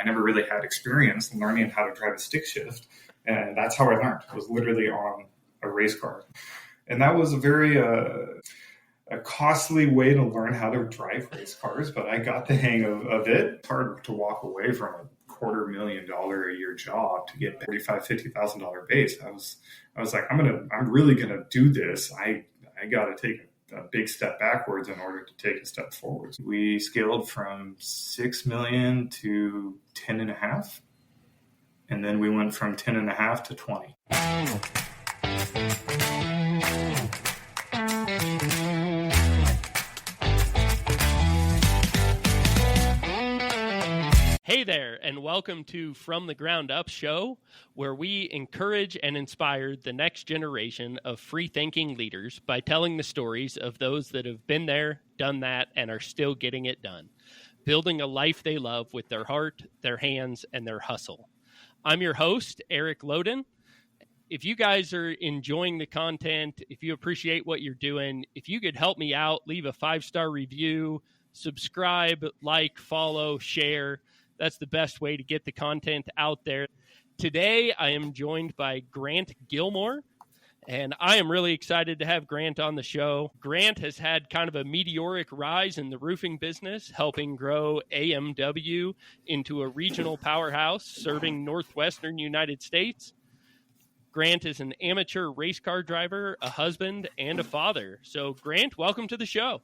never really had experience learning how to drive a stick shift. And that's how I learned. It was literally on a race car. And that was a very a costly way to learn how to drive race cars, but I got the hang of it. It's hard to walk away from a $250,000 a year job to get $50,000 base. I was like, I'm really gonna do this. I got to take a big step backwards in order to take a step forwards. We scaled from 6 million to 10.5, and then we went from 10.5 to 20. Hey there, and welcome to From the Ground Up show, where we encourage and inspire the next generation of free-thinking leaders by telling the stories of those that have been there, done that, and are still getting it done, building a life they love with their heart, their hands, and their hustle. I'm your host, Erick Loden. If you guys are enjoying the content, if you appreciate what you're doing, if you could help me out, leave a 5-star review, subscribe, like, follow, share. That's the best way to get the content out there. Today, I am joined by Grant Gilmore, and I am really excited to have Grant on the show. Grant has had kind of a meteoric rise in the roofing business, helping grow AMW into a regional powerhouse serving Northwestern United States. Grant is an amateur race car driver, a husband, and a father. So, Grant, welcome to the show.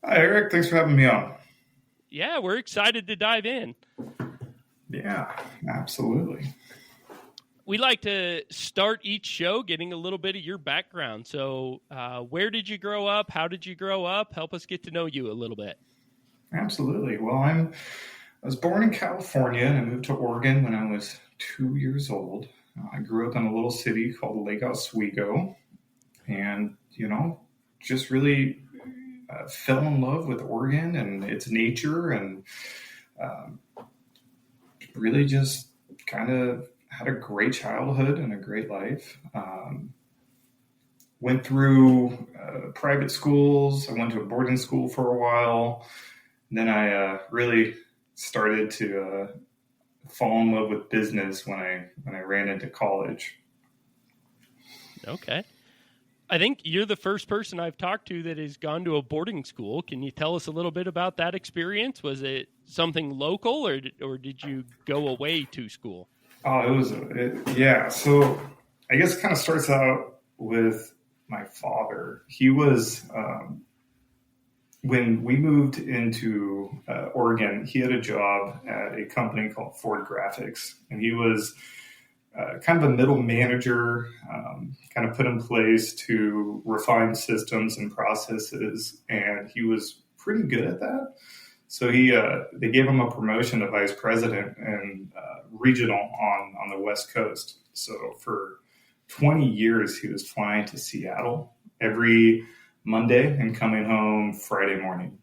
Hi, Eric. Thanks for having me on. Yeah, we're excited to dive in. Yeah, absolutely. We like to start each show getting a little bit of your background. So where did you grow up? How did you grow up? Help us get to know you a little bit. Absolutely. Well, I was born in California and I moved to Oregon when I was 2 years old. I grew up in a little city called Lake Oswego and, just really fell in love with Oregon and its nature and really just kind of had a great childhood and a great life. Went through private schools. I went to a boarding school for a while. Then I really started to fall in love with business when I ran into college. Okay. I think you're the first person I've talked to that has gone to a boarding school. Can you tell us a little bit about that experience? Was it something local or did you go away to school? Oh, yeah. So I guess it kind of starts out with my father. He was, when we moved into Oregon, he had a job at a company called Ford Graphics, and he was kind of a middle manager, kind of put in place to refine systems and processes, and he was pretty good at that. So they gave him a promotion to vice president and regional on the West Coast. So for 20 years, he was flying to Seattle every Monday and coming home Friday morning.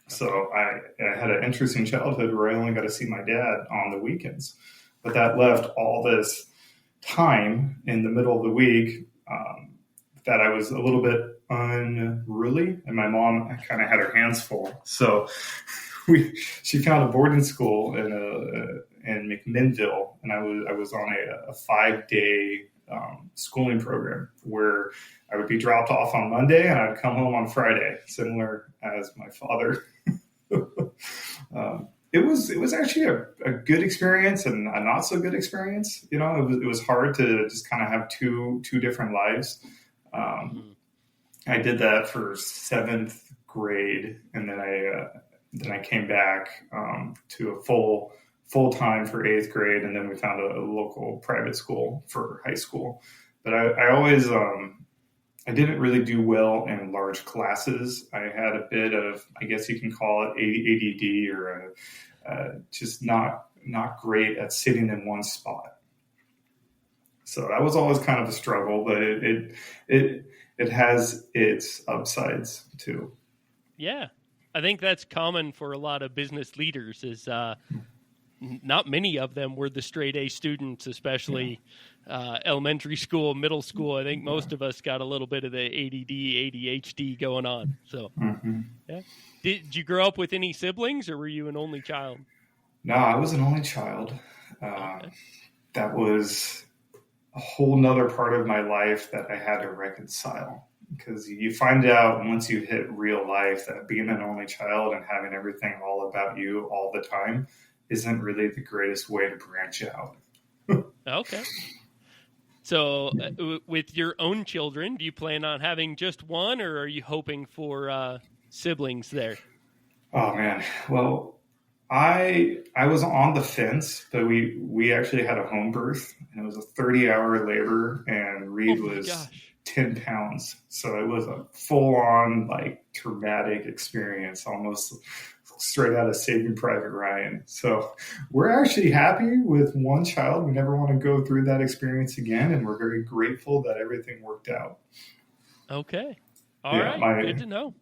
So I had an interesting childhood where I only got to see my dad on the weekends. But that left all this time in the middle of the week that I was a little bit unruly, and my mom kind of had her hands full. So she found a boarding school in McMinnville, and I was on a 5-day schooling program where I would be dropped off on Monday and I'd come home on Friday, similar as my father. It was actually a good experience and a not so good experience. It was hard to just kind of have two different lives. I did that for 7th grade, and then I came back to a full time for 8th grade, and then we found a local private school for high school. But I always I didn't really do well in large classes. I had a bit of, I guess you can call it ADD, or just not great at sitting in one spot. So that was always kind of a struggle, but it has its upsides too. Yeah, I think that's common for a lot of business leaders. Is not many of them were the straight A students, especially elementary school, middle school. I think most of us got a little bit of the ADD, ADHD going on. So, yeah. Did you grow up with any siblings, or were you an only child? No, I was an only child. Okay. That was a whole nother part of my life that I had to reconcile, because you find out once you hit real life that being an only child and having everything all about you all the time isn't really the greatest way to branch out. Okay. So, with your own children, do you plan on having just one, or are you hoping for siblings there? Oh man. Well, I was on the fence, but we actually had a home birth, and it was a 30-hour labor, and Oh Reed my was gosh. 10 pounds. So it was a full on like traumatic experience, almost straight out of Saving Private Ryan. So we're actually happy with one child. We never want to go through that experience again, and we're very grateful that everything worked out. Okay. All Yeah, right. Good my to know.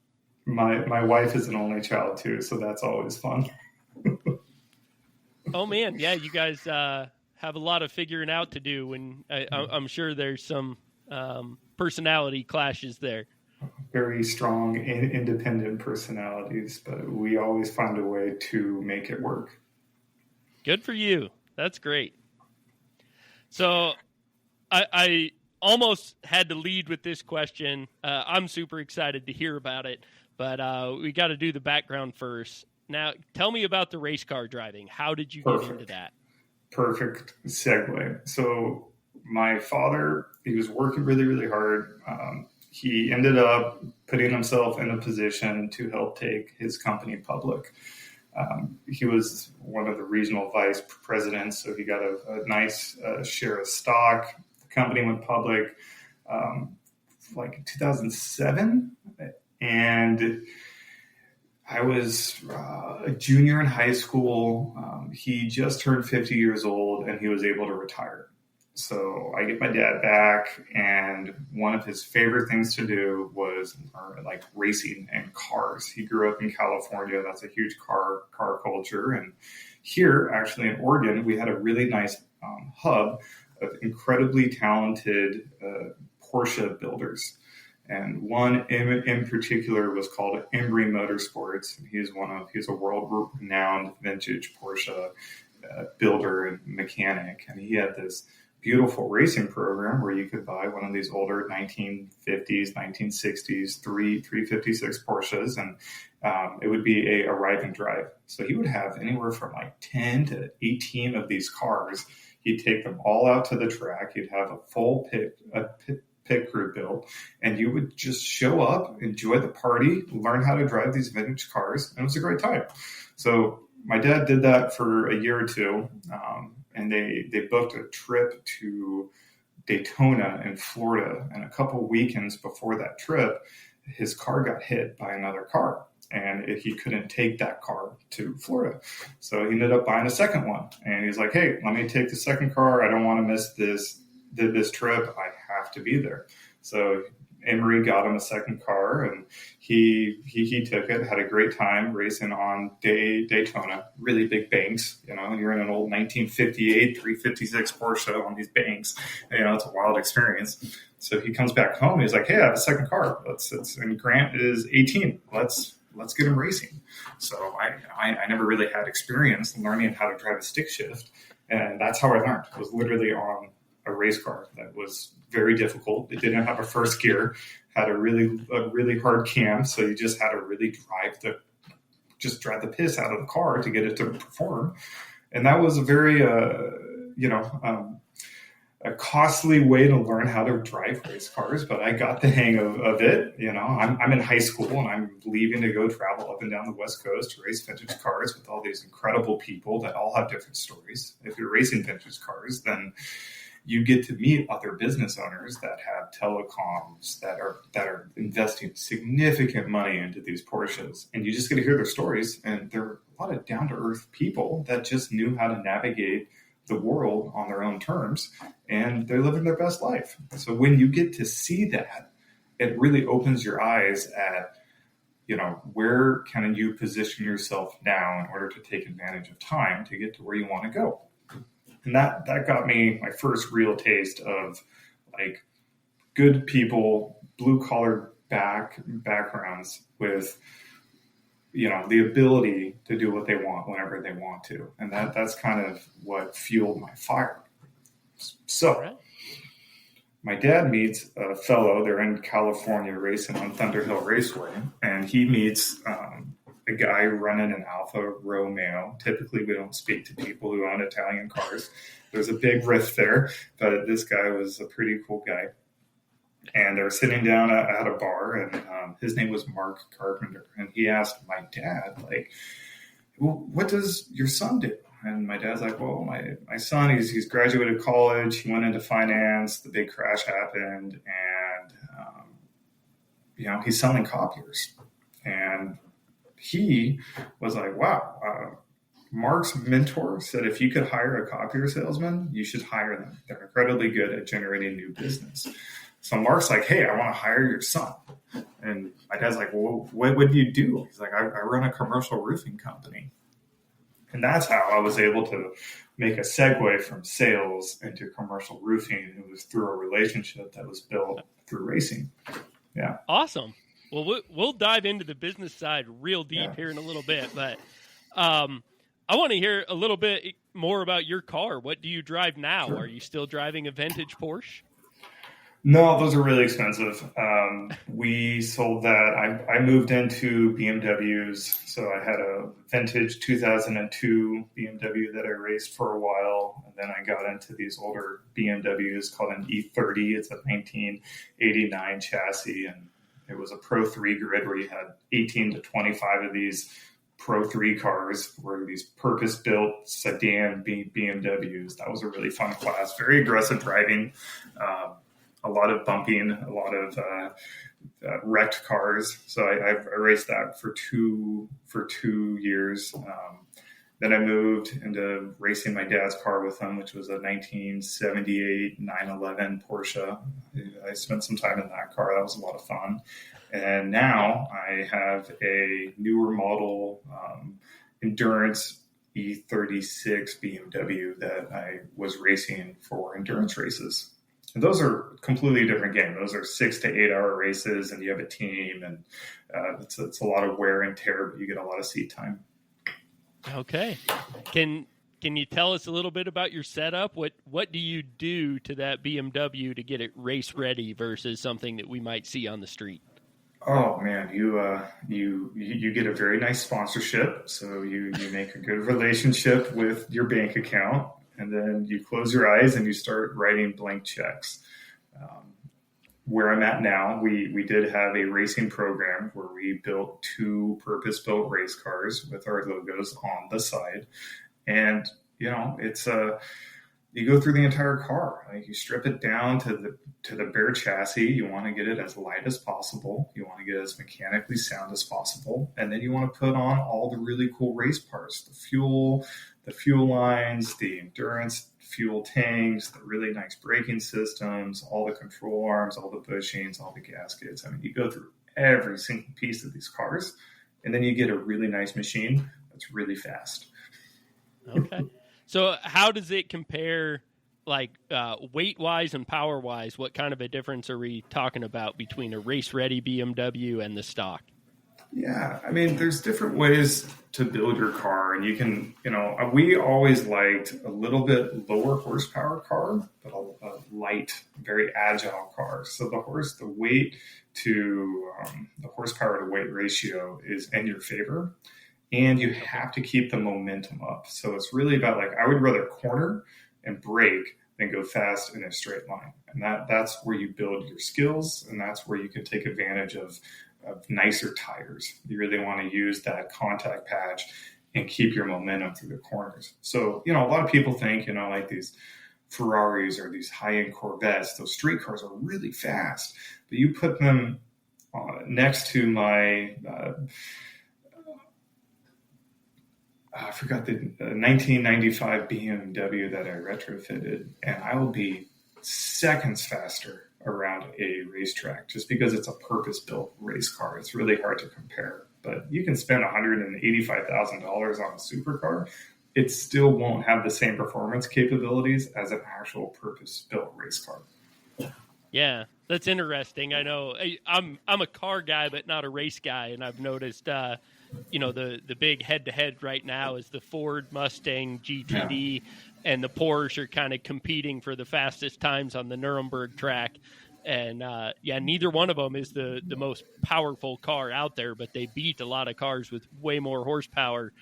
my wife is an only child too, so that's always fun. Oh man, yeah, you guys have a lot of figuring out to do, and I'm sure there's some personality clashes there. Very strong independent personalities, but we always find a way to make it work. Good for you. That's great. So I almost had to lead with this question. I'm super excited to hear about it, but we got to do the background first. Now, tell me about the race car driving. How did you get into Perfect. that? Perfect segue. So my father, he was working really, really hard. He ended up putting himself in a position to help take his company public. He was one of the regional vice presidents, so he got a nice share of stock. The company went public like in 2007, and I was a junior in high school. He just turned 50 years old, and he was able to retire. So I get my dad back, and one of his favorite things to do was like racing and cars. He grew up in California. That's a huge car culture. And here, actually in Oregon, we had a really nice hub of incredibly talented Porsche builders. And one in particular was called Embry Motorsports. And he's a world renowned vintage Porsche builder and mechanic. And he had this beautiful racing program where you could buy one of these older 1950s, 1960s, 356 Porsches, and it would be a ride and drive. So he would have anywhere from like 10 to 18 of these cars. He'd take them all out to the track. He'd have a full pit crew built, and you would just show up, enjoy the party, learn how to drive these vintage cars, and it was a great time. So my dad did that for a year or two, and they booked a trip to Daytona in Florida. And a couple weekends before that trip, his car got hit by another car, and he couldn't take that car to Florida. So he ended up buying a second one, and he's like, "Hey, let me take the second car. I don't want to miss this trip. I have to be there." So Emery got him a second car, and he took it, had a great time racing on Daytona, really big banks. You're in an old 1958 356 Porsche on these banks. It's a wild experience. So he comes back home. He's like, "Hey, I have a second car. And Grant is 18. Let's get him racing." So I never really had experience learning how to drive a stick shift, and that's how I learned. It was literally on a race car that was very difficult. It didn't have a first gear, had a really hard cam, so you just had to really drive the piss out of the car to get it to perform. And that was a very a costly way to learn how to drive race cars, but I got the hang of it. I'm in high school, and I'm leaving to go travel up and down the West Coast to race vintage cars with all these incredible people that all have different stories. If you're racing vintage cars, then you get to meet other business owners that have telecoms that are investing significant money into these Porsches, and you just get to hear their stories. And there are a lot of down to earth people that just knew how to navigate the world on their own terms, and they're living their best life. So when you get to see that, it really opens your eyes at where can you position yourself now in order to take advantage of time to get to where you want to go. And that got me my first real taste of like good people, blue collar backgrounds with the ability to do what they want whenever they want to. And that's kind of what fueled my fire. So my dad meets a fellow, they're in California racing on Thunderhill Raceway, and he meets a guy running an Alfa Romeo. Typically, we don't speak to people who own Italian cars. There's a big rift there, but this guy was a pretty cool guy. And they're sitting down at a bar, and his name was Mark Carpenter. And he asked my dad, like, well, what does your son do? And my dad's like, well, my son, he's graduated college. He went into finance. The big crash happened. And, he's selling copiers. And he was like, wow, Mark's mentor said if you could hire a copier salesman, you should hire them. They're incredibly good at generating new business. So Mark's like, hey, I want to hire your son. And my dad's like, well, what do you do? He's like, I run a commercial roofing company. And that's how I was able to make a segue from sales into commercial roofing. It was through a relationship that was built through racing. Yeah. Awesome. Well, we'll dive into the business side real deep here in a little bit, but I want to hear a little bit more about your car. What do you drive now? Sure. Are you still driving a vintage Porsche? No, those are really expensive. We sold that. I moved into BMWs. So I had a vintage 2002 BMW that I raced for a while. And then I got into these older BMWs called an E30. It's a 1989 chassis. And it was a Pro 3 grid where you had 18 to 25 of these Pro 3 cars, were these purpose-built sedan BMWs. That was a really fun class. Very aggressive driving. A lot of bumping, a lot of wrecked cars. So I raced that for two years. Then I moved into racing my dad's car with him, which was a 1978 911 Porsche. I spent some time in that car. That was a lot of fun. And now I have a newer model endurance E36 BMW that I was racing for endurance races. And those are completely different game. Those are 6 to 8 hour races, and you have a team, and it's a lot of wear and tear, but you get a lot of seat time. Okay. Can you tell us a little bit about your setup? What do you do to that BMW to get it race ready versus something that we might see on the street? Oh man, you get a very nice sponsorship. So you make a good relationship with your bank account. And then you close your eyes and you start writing blank checks. Where I'm at now, we did have a racing program where we built 2 purpose-built race cars with our logos on the side. And, it's you go through the entire car. Like, you strip it down to the bare chassis. You want to get it as light as possible. You want to get it as mechanically sound as possible. And then you want to put on all the really cool race parts, the fuel lines, the endurance fuel tanks, the really nice braking systems, all the control arms, all the bushings, all the gaskets. I mean, you go through every single piece of these cars, and then you get a really nice machine that's really fast. Okay. So how does it compare, like weight-wise and power-wise? What kind of a difference are we talking about between a race-ready BMW and the stock? Yeah, I mean, there's different ways to build your car, and you can, we always liked a little bit lower horsepower car, but a light, very agile car. So the weight to the horsepower to weight ratio is in your favor, and you have to keep the momentum up. So it's really about, like, I would rather corner and brake than go fast in a straight line, and that's where you build your skills, and that's where you can take advantage of nicer tires. You really want to use that contact patch and keep your momentum through the corners. So, a lot of people think, like these Ferraris or these high-end Corvettes, those street cars are really fast, but you put them next to my, I forgot the 1995 BMW that I retrofitted, and I will be seconds faster around a racetrack just because it's a purpose-built race car. It's really hard to compare, but you can spend $185,000 on a supercar. It still won't have the same performance capabilities as an actual purpose-built race car. Yeah, that's interesting. I know I'm a car guy, but not a race guy. And I've noticed the big head-to-head right now is the Ford Mustang GTD, and the Porsche are kind of competing for the fastest times on the Nuremberg track. And neither one of them is the most powerful car out there, but they beat a lot of cars with way more horsepower.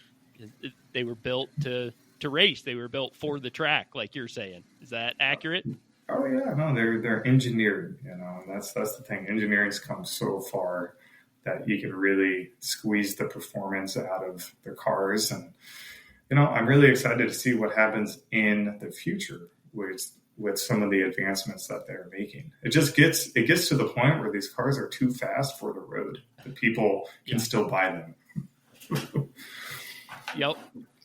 They were built to race. They were built for the track, like you're saying. Is that accurate? Oh yeah, no, they're engineered, and that's the thing. Engineering's come so far that you can really squeeze the performance out of the cars, and I'm really excited to see what happens in the future with some of the advancements that they're making. It gets to the point where these cars are too fast for the road, that people can still buy them. Yep.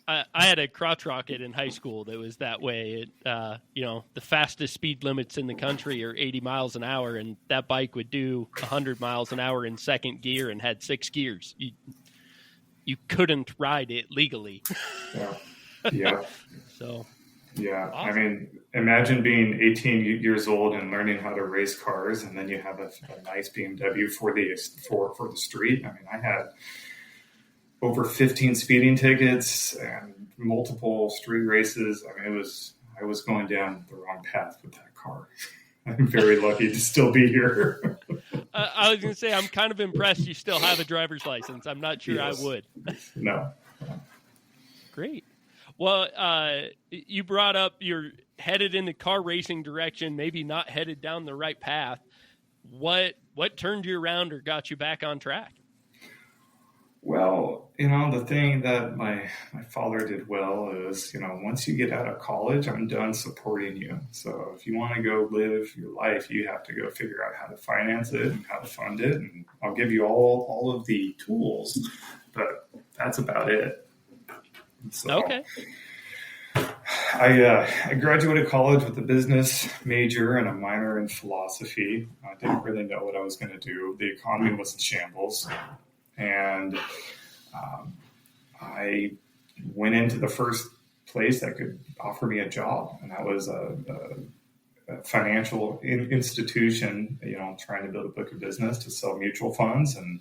I had a crotch rocket in high school that was that way. The fastest speed limits in the country are 80 miles an hour, and that bike would do 100 miles an hour in second gear and had 6 gears. You couldn't ride it legally. Yeah. So. Yeah. Awesome. I mean, imagine being 18 years old and learning how to race cars, and then you have a nice BMW for the street. I mean, I had over 15 speeding tickets and multiple street races. I mean, I was going down the wrong path with that car. I'm very lucky to still be here. I was going to say, I'm kind of impressed you still have a driver's license. I'm not sure Yes. I would. No. Great. Well, you brought up you're headed in the car racing direction, maybe not headed down the right path. What turned you around or got you back on track? Well, the thing that my father did well is, once you get out of college, I'm done supporting you. So if you want to go live your life, you have to go figure out how to finance it and how to fund it. And I'll give you all of the tools, but that's about it. So, okay. I graduated college with a business major and a minor in philosophy. I didn't really know what I was going to do. The economy was in shambles. And I went into the first place that could offer me a job, and that was a financial institution, trying to build a book of business to sell mutual funds. And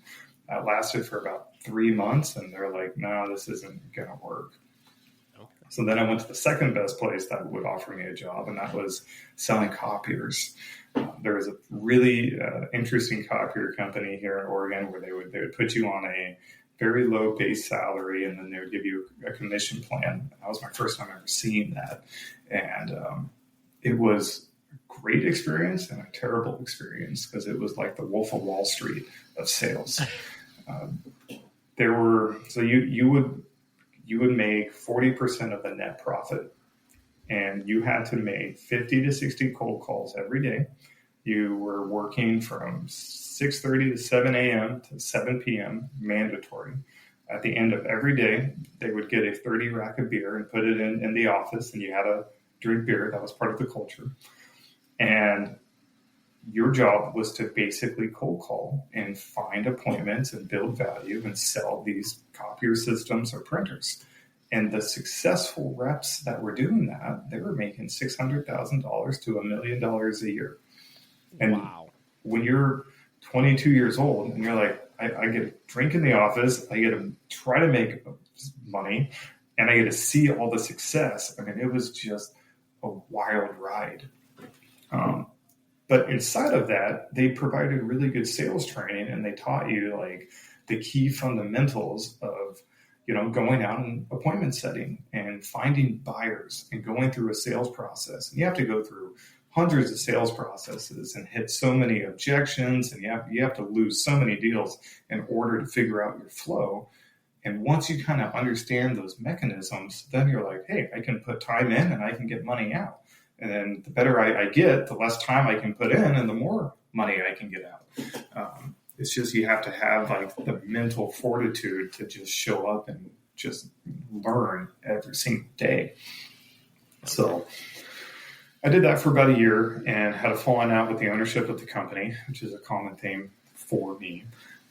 that lasted for about 3 months, and they're like, no, this isn't going to work. Okay. So then I went to the second best place that would offer me a job, and that was selling copiers. There was a really interesting copier company here in Oregon where they would put you on a very low base salary, and then they would give you a commission plan. That was my first time ever seeing that. And it was a great experience and a terrible experience, because it was like the Wolf of Wall Street of sales. You would make 40% of the net profit, and you had to make 50 to 60 cold calls every day. You were working from 6:30 to 7 a.m. to 7 p.m. mandatory. At the end of every day, they would get a 30 rack of beer and put it in the office, and you had to drink beer. That was part of the culture. And your job was to basically cold call and find appointments and build value and sell these copier systems or printers. And the successful reps that were doing that, they were making $600,000 to $1 million a year. And wow. When you're 22 years old and you're like, I get to drink in the office, I get to try to make money, and I get to see all the success. I mean, it was just a wild ride. But inside of that, they provided really good sales training, and they taught you like the key fundamentals of, going out and appointment setting and finding buyers and going through a sales process. And you have to go through hundreds of sales processes and hit so many objections, and you have to lose so many deals in order to figure out your flow. And once you kind of understand those mechanisms, then you're like, hey, I can put time in and I can get money out. And then the better I get, the less time I can put in and the more money I can get out. It's just you have to have like the mental fortitude to just show up and just learn every single day. So I did that for about a year and had a falling out with the ownership of the company, which is a common theme for me.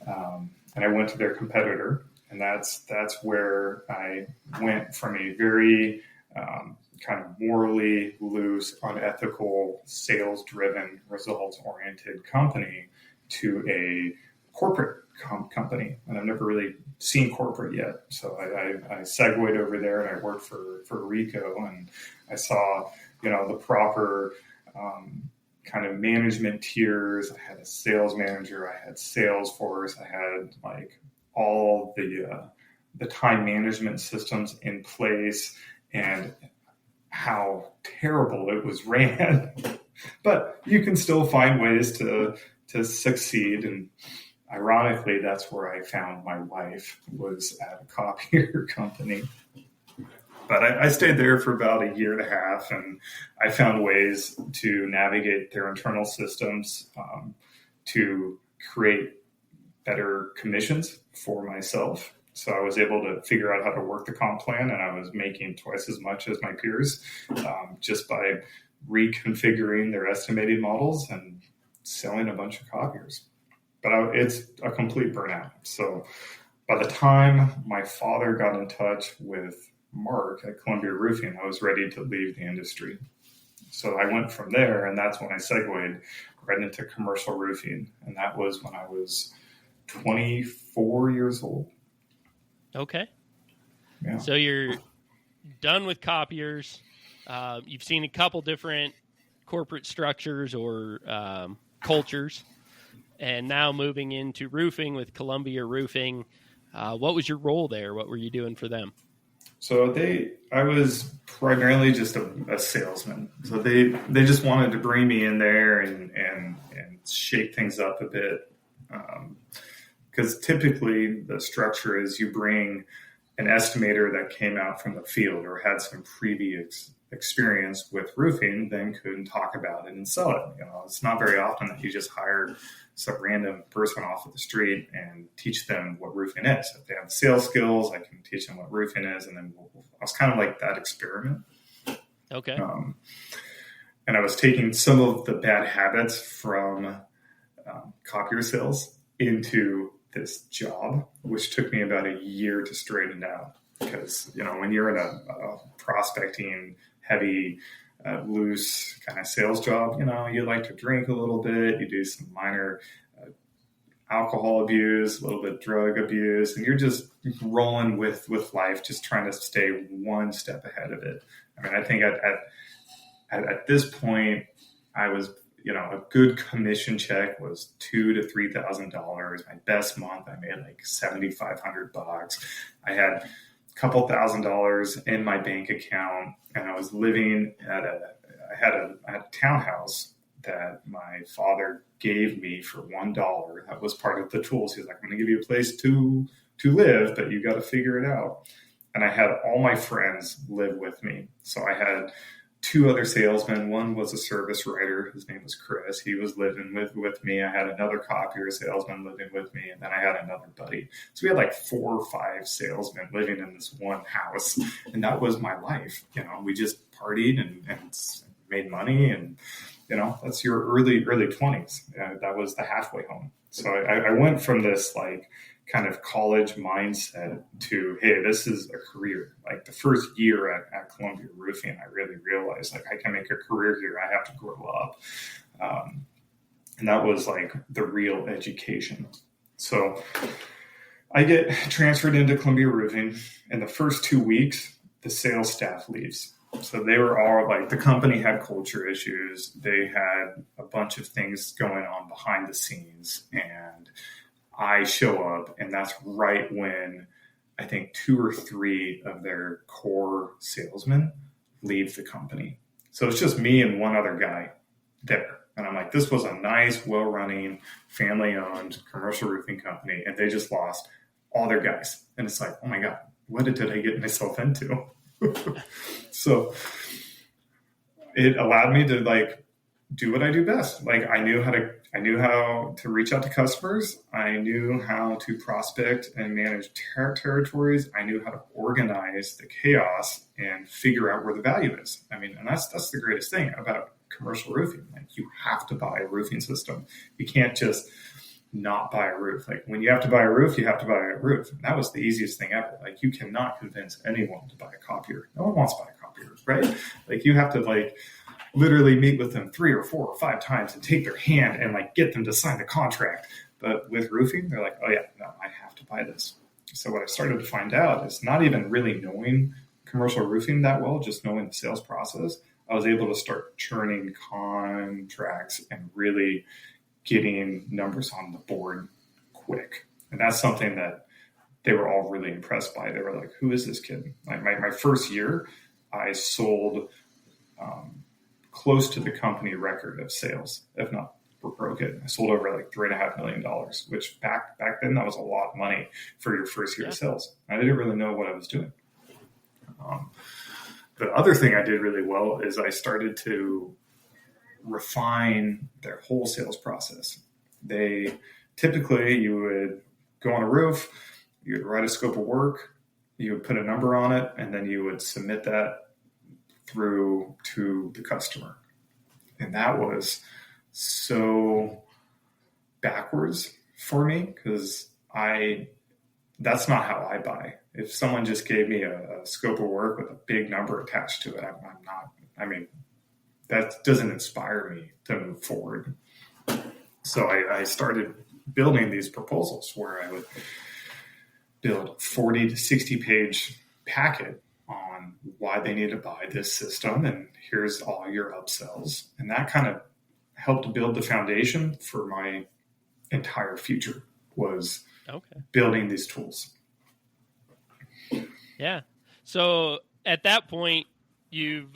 And I went to their competitor, and that's where I went from a very kind of morally loose, unethical, sales-driven, results-oriented company to a corporate company, and I've never really seen corporate yet. So I segued over there, and I worked for Rico, and I saw, the proper kind of management tiers. I had a sales manager, I had Salesforce, I had like all the time management systems in place, and how terrible it was ran. But you can still find ways to succeed. And ironically, that's where I found my wife, was at a copier company. But I stayed there for about a year and a half, and I found ways to navigate their internal systems, to create better commissions for myself. So I was able to figure out how to work the comp plan, and I was making twice as much as my peers, just by reconfiguring their estimating models and selling a bunch of copiers. But it's a complete burnout. So by the time my father got in touch with Mark at Columbia Roofing, I was ready to leave the industry. So I went from there, and that's when I segued right into commercial roofing. And that was when I was 24 years old. Okay. Yeah. So you're done with copiers. You've seen a couple different corporate structures or cultures, and now moving into roofing with Columbia Roofing. What was your role there? What were you doing for them? So I was primarily just a salesman. So they just wanted to bring me in there and shake things up a bit. Because typically the structure is you bring an estimator that came out from the field or had some previous experience with roofing, then could talk about it and sell it. It's not very often that you just hire some random person off of the street and teach them what roofing is. If they have sales skills, I can teach them what roofing is. And then I was kind of like that experiment. Okay. And I was taking some of the bad habits from copier sales into this job, which took me about a year to straighten out. Because, when you're in a prospecting heavy, loose kind of sales job, you like to drink a little bit, you do some minor alcohol abuse, a little bit of drug abuse, and you're just rolling with life, just trying to stay one step ahead of it. I mean, I think at this point, I was, a good commission check was $2,000 to $3,000. My best month, I made like $7,500. I had a couple $1,000s in my bank account, and I was living I had a townhouse that my father gave me for $1. That was part of the tools. He's like, I'm going to give you a place to live, but you got to figure it out. And I had all my friends live with me. So I had two other salesmen. One was a service writer. His name was Chris. He was living with me. I had another copier salesman living with me. And then I had another buddy. So we had like 4 or 5 salesmen living in this one house. And that was my life. We just partied and made money. And, that's your early 20s. That was the halfway home. So I went from this like kind of college mindset to, hey, this is a career. Like the first year at Columbia Roofing, I really realized like I can make a career here. I have to grow up. And that was like the real education. So I get transferred into Columbia Roofing. In the first 2 weeks, the sales staff leaves. So they were all like, the company had culture issues. They had a bunch of things going on behind the scenes, and I show up, and that's right when I think 2 or 3 of their core salesmen leave the company. So it's just me and one other guy there. And I'm like, this was a nice, well-running, family-owned commercial roofing company, and they just lost all their guys. And it's like, oh my God, what did I get myself into? So it allowed me to like do what I do best. Like I knew how to reach out to customers. I knew how to prospect and manage territories. I knew how to organize the chaos and figure out where the value is. I mean, and that's the greatest thing about commercial roofing. Like you have to buy a roofing system. You can't just not buy a roof. Like when you have to buy a roof, you have to buy a roof. And that was the easiest thing ever. Like you cannot convince anyone to buy a copier. No one wants to buy a copier, right? Like you have to like literally meet with them 3 or 4 or 5 times and take their hand and like get them to sign the contract. But with roofing, they're like, oh yeah, no, I have to buy this. So what I started to find out is not even really knowing commercial roofing that well, just knowing the sales process, I was able to start churning contracts and really getting numbers on the board quick. And that's something that they were all really impressed by. They were like, who is this kid? Like my first year, I sold close to the company record of sales, if not broke it. I sold over like $3.5 million, which back then that was a lot of money for your first year of sales. I didn't really know what I was doing. The other thing I did really well is I started to refine their whole sales process. You would go on a roof, you would write a scope of work, you would put a number on it, and then you would submit that through to the customer. And that was so backwards for me because that's not how I buy. If someone just gave me a scope of work with a big number attached to it, that doesn't inspire me to move forward. So I started building these proposals where I would build 40 to 60 page packet on why they need to buy this system. And here's all your upsells. And that kind of helped build the foundation for my entire future was building these tools. Yeah. So at that point, you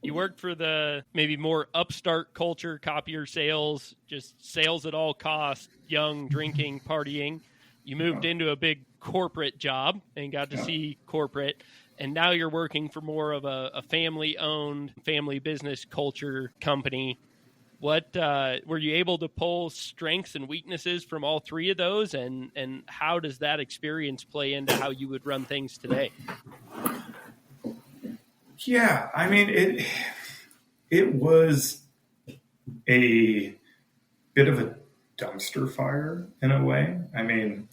worked for the maybe more upstart culture, copier sales, just sales at all costs, young, drinking, partying. You moved into a big corporate job and got to see corporate. And now you're working for more of a family-owned, family business culture company. What were you able to pull strengths and weaknesses from all three of those? And how does that experience play into how you would run things today? Yeah, I mean, it was a bit of a dumpster fire in a way. I mean,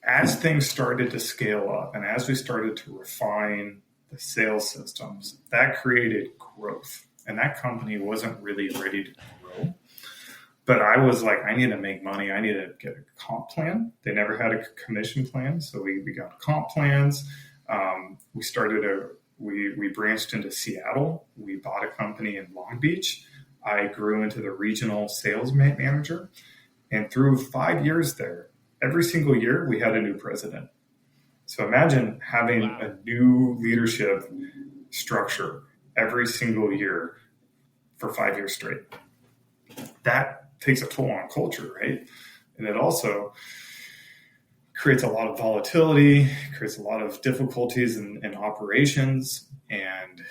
as things started to scale up and as we started to refine the sales systems, that created growth. And that company wasn't really ready to grow. But I was like, I need to make money. I need to get a comp plan. They never had a commission plan. So we got comp plans. We branched into Seattle. We bought a company in Long Beach. I grew into the regional sales manager. And through 5 years there, every single year we had a new president. So imagine having a new leadership structure every single year for 5 years straight. That takes a toll on culture, right? And it also creates a lot of volatility, creates a lot of difficulties in operations. And,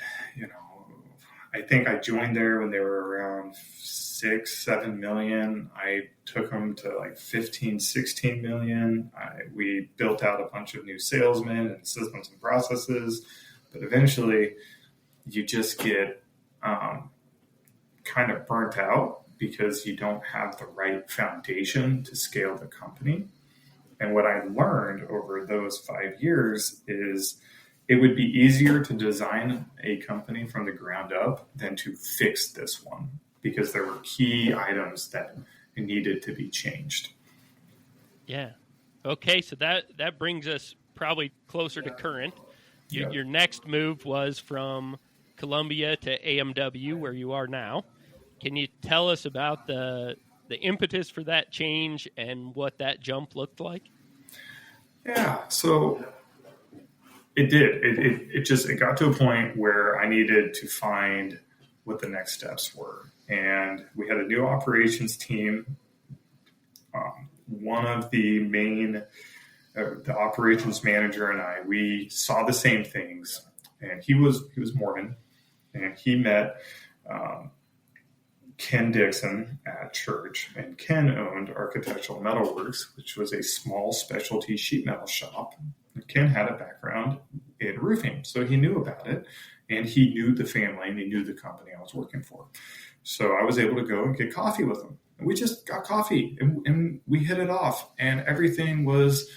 I think I joined there when they were around 6-7 million. I took them to like 15-16 million. We built out a bunch of new salesmen and systems and processes, but eventually you just get kind of burnt out because you don't have the right foundation to scale the company. And what I learned over those 5 years is it would be easier to design a company from the ground up than to fix this one because there were key items that needed to be changed. Yeah. Okay, so that brings us probably closer to current. Your next move was from Columbia to AMW, where you are now. Can you tell us about the impetus for that change and what that jump looked like? Yeah, so it did. It got to a point where I needed to find what the next steps were. And we had a new operations team. One of the the operations manager and I, we saw the same things. And he was Mormon, and he met Ken Dixon at church, and Ken owned Architectural Metalworks, which was a small specialty sheet metal shop. And Ken had a background in roofing, so he knew about it, and he knew the family, and he knew the company I was working for. So I was able to go and get coffee with him. And we just got coffee, and we hit it off, and everything was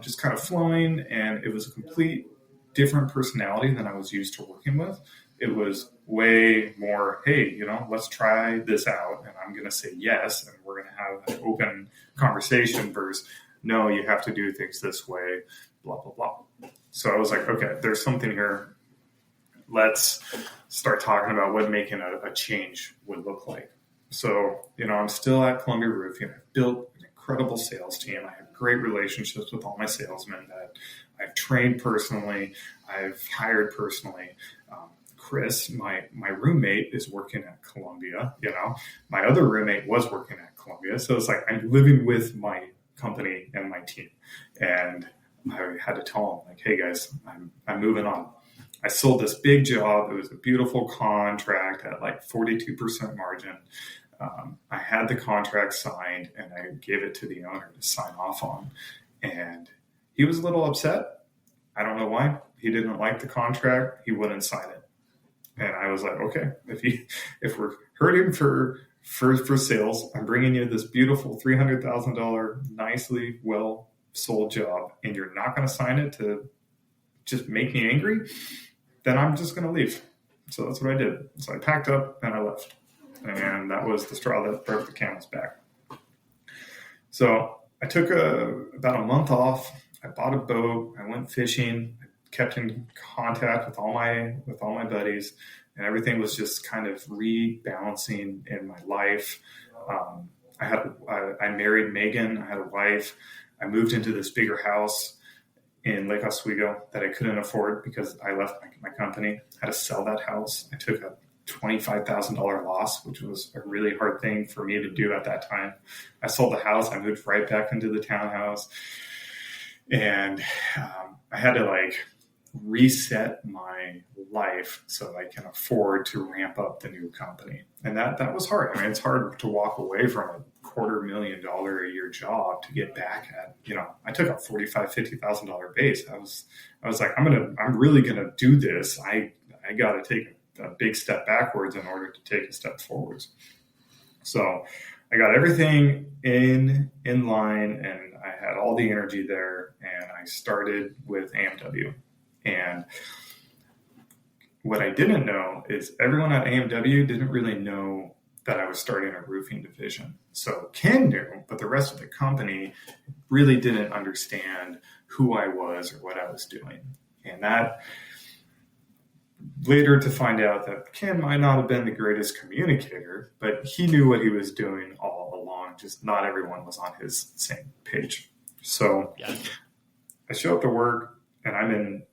just kind of flowing, and it was a complete different personality than I was used to working with. It was way more, hey, let's try this out, and I'm going to say yes, and we're going to have an open conversation versus, no, you have to do things this way, blah, blah, blah. So I was like, okay, there's something here. Let's start talking about what making a change would look like. So, I'm still at Columbia Roofing. I've built an incredible sales team. I have great relationships with all my salesmen that I've trained personally. I've hired personally. Chris, my roommate, is working at Columbia. My other roommate was working at Columbia. So it's like I'm living with my company and my team. And I had to tell them, like, hey, guys, I'm moving on. I sold this big job. It was a beautiful contract at like 42% margin. I had the contract signed, and I gave it to the owner to sign off on. And he was a little upset. I don't know why. He didn't like the contract. He wouldn't sign it. And I was like, okay, if we're hurting for sales, I'm bringing you this beautiful $300,000, nicely well sold job, and you're not going to sign it to just make me angry, then I'm just going to leave. So that's what I did. So I packed up and I left. And that was the straw that broke the camel's back. So I took about a month off. I bought a boat. I went fishing. I kept in contact with all my buddies, and everything was just kind of rebalancing in my life. I married Megan. I had a wife. I moved into this bigger house in Lake Oswego that I couldn't afford because I left my company. I had to sell that house. I took a $25,000 loss, which was a really hard thing for me to do at that time. I sold the house. I moved right back into the townhouse, and I had to reset my life so I can afford to ramp up the new company. And that was hard. I mean, it's hard to walk away from a $250,000 a year job to get back at, I took a $45,000, $50,000 base. I was like, I'm really going to do this. I got to take a big step backwards in order to take a step forwards. So I got everything in line, and I had all the energy there, and I started with AMW. And what I didn't know is everyone at AMW didn't really know that I was starting a roofing division. So Ken knew, but the rest of the company really didn't understand who I was or what I was doing. And that later to find out that Ken might not have been the greatest communicator, but he knew what he was doing all along. Just not everyone was on his same page. So I show up to work, and I'm in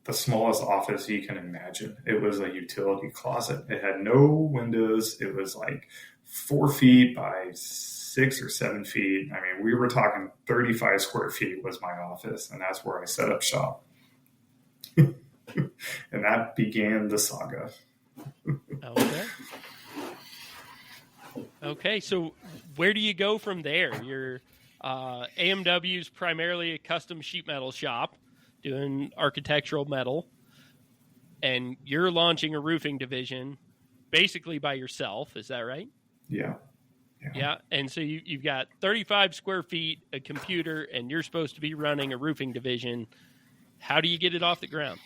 the smallest office you can imagine. It was a utility closet. It had no windows. It was like 4 feet by 6 or 7 feet. I mean, we were talking 35 square feet was my office, and that's where I set up shop. And that began the saga. Okay, so where do you go from there? Your AMW is primarily a custom sheet metal shop doing architectural metal, and you're launching a roofing division basically by yourself. Is that right? Yeah. And so you've got 35 square feet, a computer, and you're supposed to be running a roofing division. How do you get it off the ground?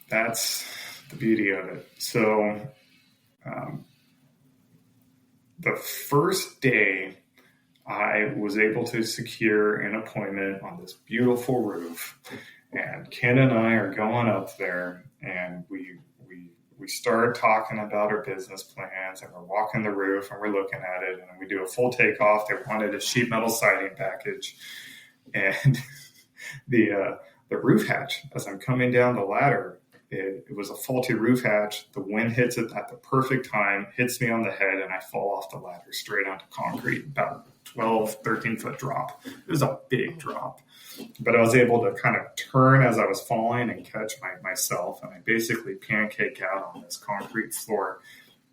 That's the beauty of it. So the first day I was able to secure an appointment on this beautiful roof, and Ken and I are going up there, and we start talking about our business plans, and we're walking the roof, and we're looking at it, and we do a full takeoff. They wanted a sheet metal siding package, and the roof hatch, as I'm coming down the ladder, it was a faulty roof hatch. The wind hits it at the perfect time, hits me on the head, and I fall off the ladder straight onto concrete, about 12, 13 foot drop. It was a big drop. But I was able to kind of turn as I was falling and catch myself, and I basically pancaked out on this concrete floor.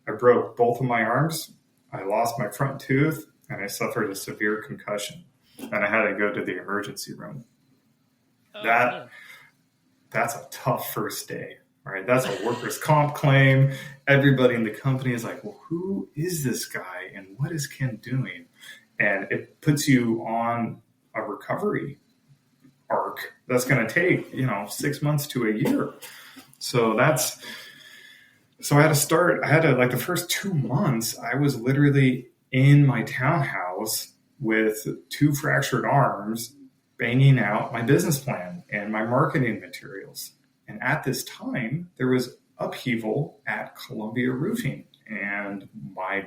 I broke both of my arms. I lost my front tooth, and I suffered a severe concussion, and I had to go to the emergency room. That's a tough first day, right? That's a workers' comp claim. Everybody in the company is like, well, who is this guy and what is Ken doing? And it puts you on a recovery arc that's going to take, 6 months to a year. So I had to, like, the first 2 months, I was literally in my townhouse with 2 fractured arms, banging out my business plan and my marketing materials. And at this time, there was upheaval at Columbia Roofing, and one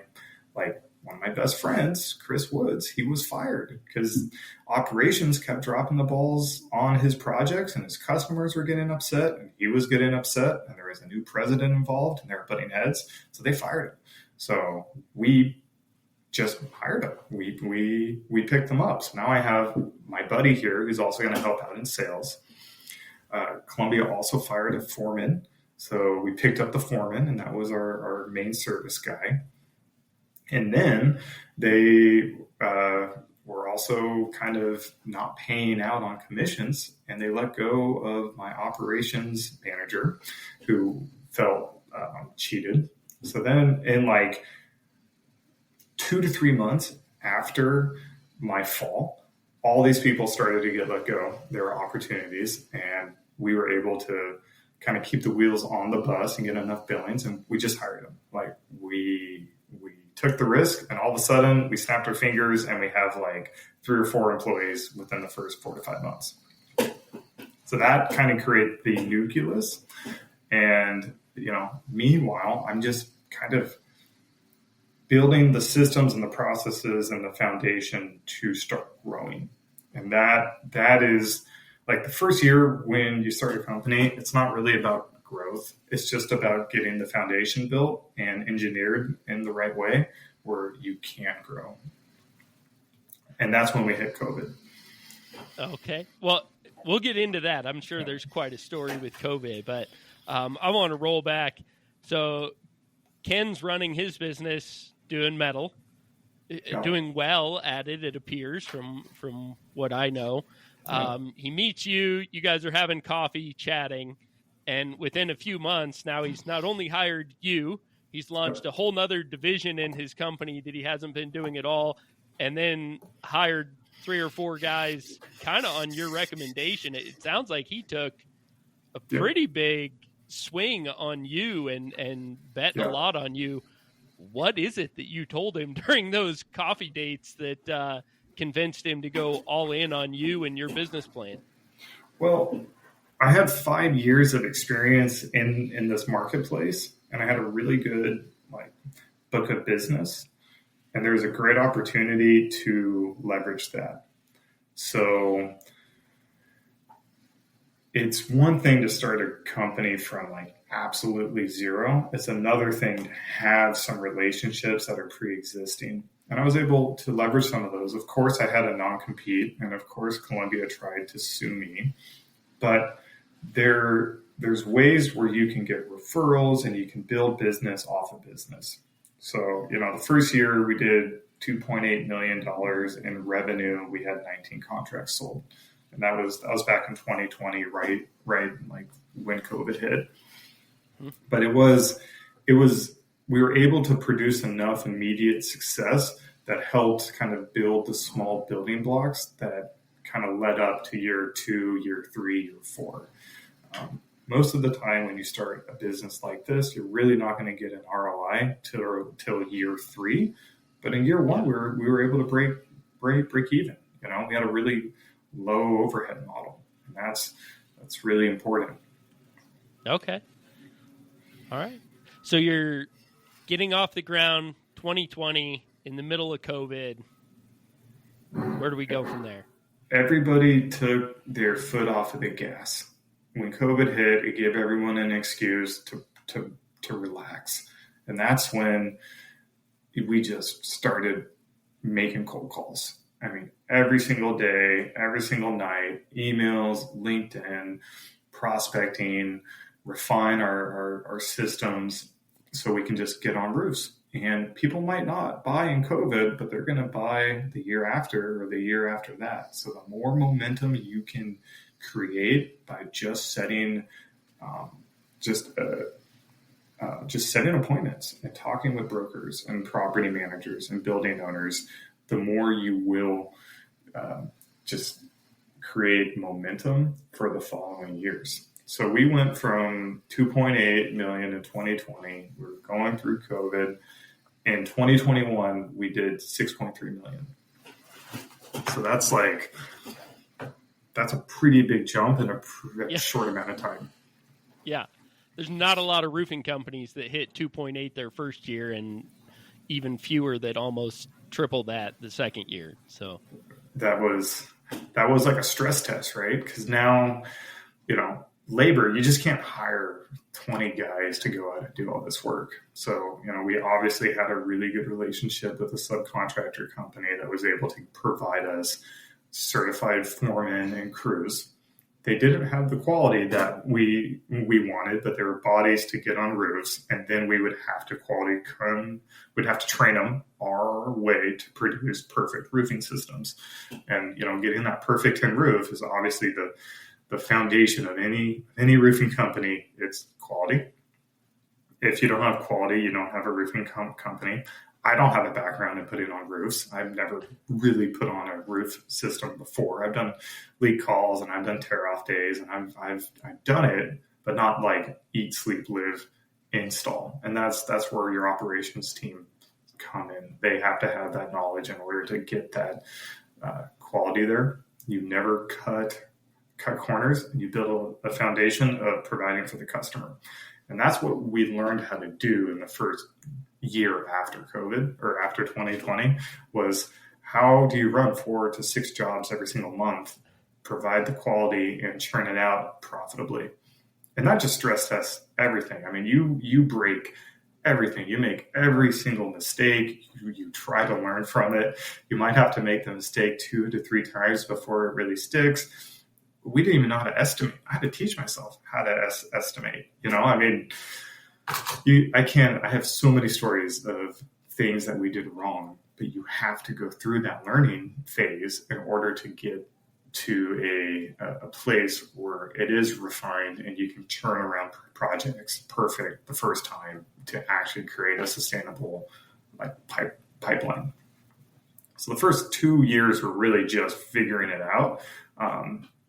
of my best friends, Chris Woods, he was fired because operations kept dropping the balls on his projects, and his customers were getting upset, and he was getting upset, and there was a new president involved, and they were butting heads. So they fired him. So we just hired him. We picked them up. So now I have my buddy here who's also going to help out in sales. Columbia also fired a foreman. So we picked up the foreman, and that was our main service guy. And then they were also kind of not paying out on commissions, and they let go of my operations manager who felt cheated. So then in like 2 to 3 months after my fall, all these people started to get let go. There were opportunities, and we were able to kind of keep the wheels on the bus and get enough billings, and we just hired them. Like we took the risk, and all of a sudden we snapped our fingers, and we have like 3 or 4 employees within the first 4 to 5 months. So that kind of created the nucleus. And, meanwhile, I'm just kind of building the systems and the processes and the foundation to start growing. And that is like the first year when you start a company, it's not really about growth. It's just about getting the foundation built and engineered in the right way where you can grow. And that's when we hit COVID. Okay. Well, we'll get into that. I'm sure there's quite a story with COVID, but I want to roll back. So Ken's running his business doing metal, doing well at it, it appears, from what I know. He meets you. You guys are having coffee, chatting. And within a few months, now he's not only hired you, he's launched a whole nother division in his company that he hasn't been doing at all, and then hired 3 or 4 guys kind of on your recommendation. It sounds like he took a pretty big swing on you and bet a lot on you. What is it that you told him during those coffee dates that convinced him to go all in on you and your business plan? Well, I had 5 years of experience in this marketplace, and I had a really good book of business, and there was a great opportunity to leverage that. So it's one thing to start a company from absolutely zero. It's another thing to have some relationships that are pre-existing. And I was able to leverage some of those. Of course, I had a non-compete, and of course, Columbia tried to sue me, but there's ways where you can get referrals and you can build business off of business. So, the first year we did $2.8 million in revenue. We had 19 contracts sold. And that was back in 2020, right when COVID hit. But we were able to produce enough immediate success that helped kind of build the small building blocks that kind of led up to year 2, year 3, year 4. Most of the time when you start a business like this, you're really not going to get an ROI till year 3. But in year 1, we were able to break even. We had a really low overhead model, and that's really important. Okay. All right. So you're getting off the ground 2020 in the middle of COVID. Where do we go from there? Everybody took their foot off of the gas. When COVID hit, it gave everyone an excuse to relax. And that's when we just started making cold calls. I mean, every single day, every single night, emails, LinkedIn, prospecting, refine our systems so we can just get on roofs. And people might not buy in COVID, but they're going to buy the year after or the year after that. So the more momentum you can create by just setting setting appointments and talking with brokers and property managers and building owners, the more you will just create momentum for the following years. So we went from 2.8 million in 2020. We were going through COVID. In 2021, we did 6.3 million. So that's a pretty big jump in a short amount of time. Yeah. There's not a lot of roofing companies that hit 2.8 their first year, and even fewer that almost triple that the second year. So that was like a stress test, right? Because now, labor, you just can't hire 20 guys to go out and do all this work. So, we obviously had a really good relationship with a subcontractor company that was able to provide us certified foremen and crews. They didn't have the quality that we wanted, but there were bodies to get on roofs, and then we would have to we'd have to train them our way to produce perfect roofing systems. And, getting that perfect tin roof is obviously the foundation of any roofing company. It's quality. If you don't have quality, you don't have a roofing company. I don't have a background in putting on roofs. I've never really put on a roof system before. I've done leak calls and I've done tear off days, and I've done it, but not like eat, sleep, live, install. And that's where your operations team come in. They have to have that knowledge in order to get that quality there. You never cut corners, and you build a foundation of providing for the customer. And that's what we learned how to do in the first year after COVID, or after 2020, was how do you run 4 to 6 jobs every single month, provide the quality, and churn it out profitably. And not just stress test everything. I mean, you break everything. You make every single mistake. You try to learn from it. You might have to make the mistake 2 to 3 times before it really sticks. We didn't even know how to estimate. I had to teach myself how to estimate. I have so many stories of things that we did wrong, but you have to go through that learning phase in order to get to a place where it is refined and you can turn around projects perfect the first time to actually create a sustainable pipeline. So the first 2 years were really just figuring it out.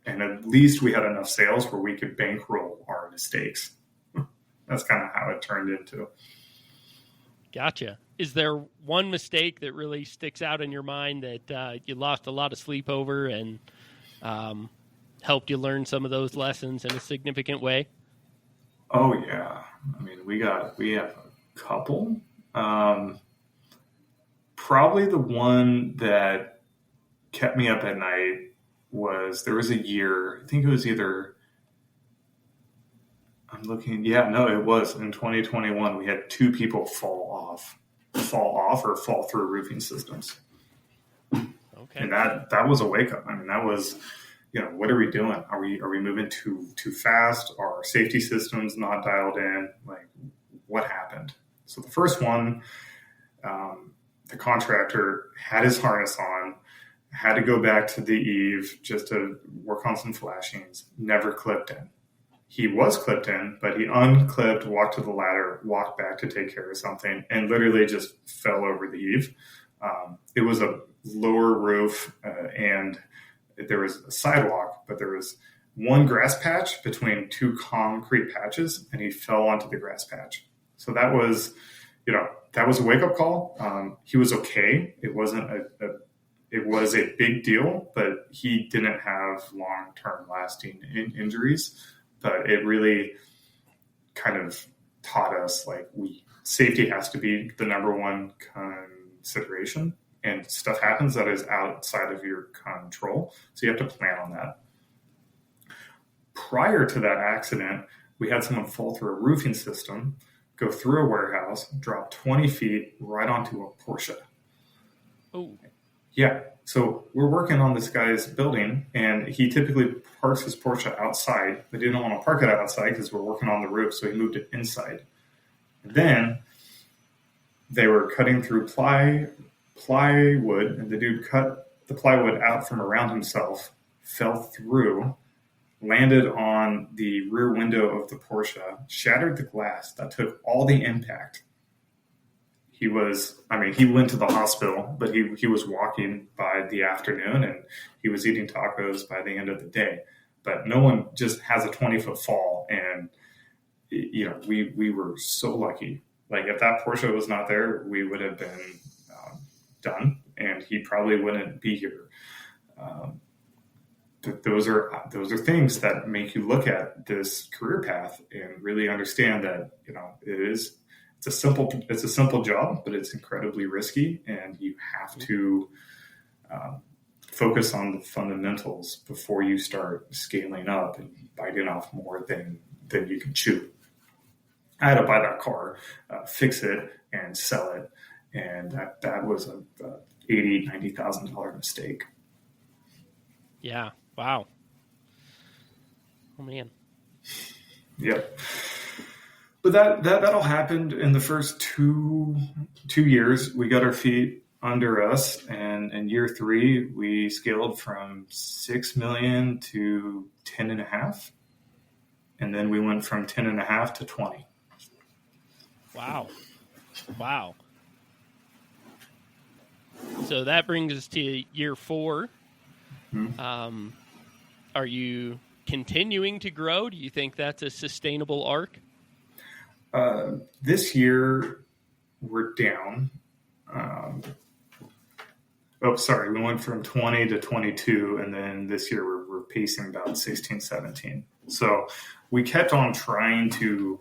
And at least we had enough sales where we could bankroll our mistakes. That's kind of how it turned into. Gotcha. Is there one mistake that really sticks out in your mind that you lost a lot of sleep over and helped you learn some of those lessons in a significant way? Oh yeah. I mean, we have a couple. Probably the one that kept me up at night was, there was a year, I think it was either, it was in 2021, we had 2 people fall off or fall through roofing systems. Okay. And that was a wake up. I mean, that was, what are we doing? Are we moving too fast? Are our safety systems not dialed in? Like, what happened? So the first one, the contractor had his harness on, had to go back to the eave just to work on some flashings, never clipped in. He was clipped in, but he unclipped, walked to the ladder, walked back to take care of something, and literally just fell over the eave. It was a lower roof, and there was a sidewalk, but there was one grass patch between 2 concrete patches, and he fell onto the grass patch. So that was, that was a wake-up call. He was okay. It wasn't it was a big deal, but he didn't have long-term lasting injuries. But it really kind of taught us, safety has to be the number one consideration, and stuff happens that is outside of your control. So you have to plan on that. Prior to that accident, we had someone fall through a roofing system, go through a warehouse, drop 20 feet right onto a Porsche. Oh. Yeah. So we're working on this guy's building, and he typically parks his Porsche outside. They didn't want to park it outside because we're working on the roof, so he moved it inside. And then they were cutting through plywood, and the dude cut the plywood out from around himself, fell through, landed on the rear window of the Porsche, shattered the glass. That took all the impact. he went to the hospital, but he was walking by the afternoon, and he was eating tacos by the end of the day. But no one just has a 20-foot fall. And, we were so lucky. Like, if that Porsche was not there, we would have been done, and he probably wouldn't be here. Those are things that make you look at this career path and really understand that, it's a simple job, but it's incredibly risky, and you have to focus on the fundamentals before you start scaling up and biting off more than you can chew. I had to buy that car, fix it, and sell it, and that was a $80,000-$90,000 mistake. Yeah. Wow. Oh man. Yep. But that all happened in the first two years. We got our feet under us, and in year 3 we scaled from 6 million to 10.5, and then we went from 10.5 to 20. Wow. So that brings us to year 4. Mm-hmm. Are you continuing to grow? Do you think that's a sustainable arc? This year we're down. We went from 20 to 22, and then this year we're pacing about 16, 17. So we kept on trying to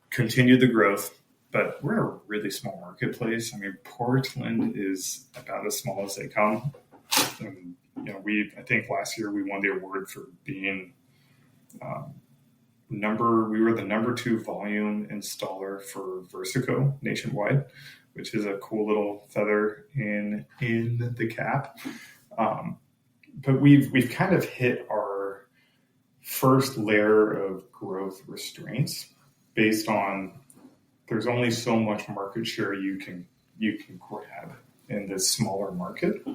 continue the growth, but we're in a really small marketplace. I mean, Portland is about as small as they come. And, I think last year we won the award for being we were the number 2 volume installer for Versico nationwide, which is a cool little feather in the cap. But we've kind of hit our first layer of growth restraints based on there's only so much market share you can grab in this smaller market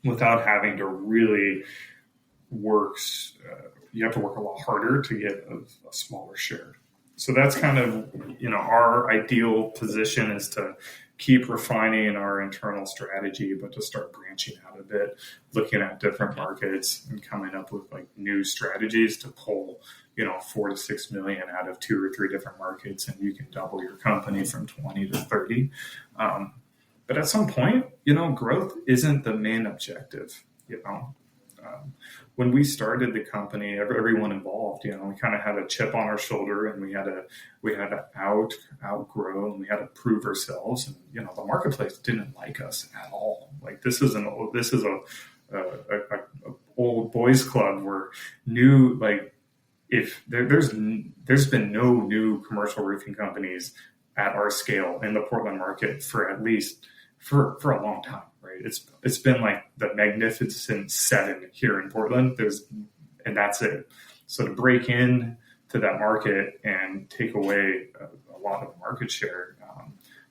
without having to really work. You have to work a lot harder to get a smaller share. So that's kind of, our ideal position is to keep refining our internal strategy, but to start branching out a bit, looking at different markets and coming up with like new strategies to pull, 4 to 6 million out of 2 or 3 different markets, and you can double your company from 20 to 30. But at some point, growth isn't the main objective, when we started the company, everyone involved, we kind of had a chip on our shoulder, and we had to outgrow, and we had to prove ourselves. And, the marketplace didn't like us at all. Like, this is a old boys club where if there's been no new commercial roofing companies at our scale in the Portland market for at least for a long time. Right. It's been like the Magnificent 7 here in Portland. And that's it. So to break in to that market and take away a lot of market share,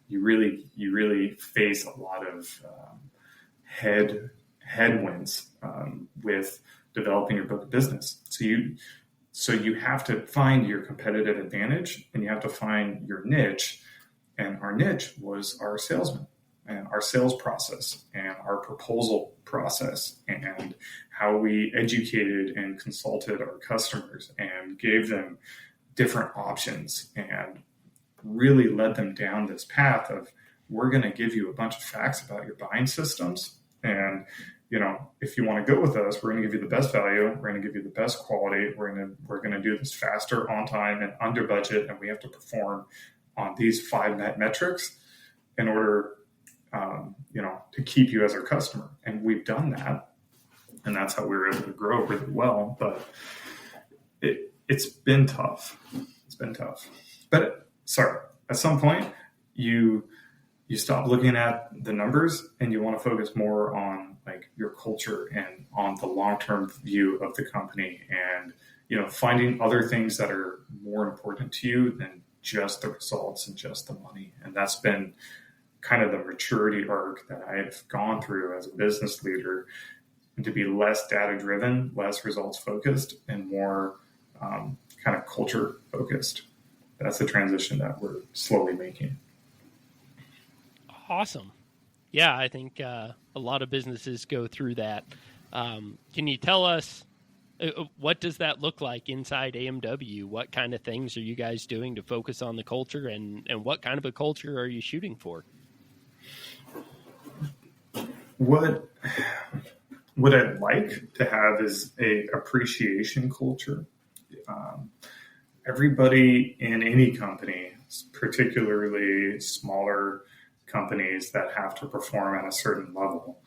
you really face a lot of headwinds with developing your book of business. So you have to find your competitive advantage, and you have to find your niche. And our niche was our salesmen, and our sales process, and our proposal process, and how we educated and consulted our customers and gave them different options, and really led them down this path of, we're going to give you a bunch of facts about your buying systems. And, if you want to go with us, we're going to give you the best value. We're going to give you the best quality. We're going to do this faster, on time, and under budget. And we have to perform on these 5 metrics in order to keep you as our customer. And we've done that. And that's how we were able to grow really well. But it's been tough. But at some point you stop looking at the numbers, and you want to focus more on like your culture and on the long-term view of the company, and, finding other things that are more important to you than just the results and just the money. And that's been kind of the maturity arc that I've gone through as a business leader, and to be less data driven, less results focused, and more kind of culture focused. That's the transition that we're slowly making. Awesome. Yeah, I think a lot of businesses go through that. Can you tell us what does that look like inside AMW? What kind of things are you guys doing to focus on the culture, and what kind of a culture are you shooting for? What I'd like to have is a appreciation culture. Everybody in any company, particularly smaller companies that have to perform at a certain level,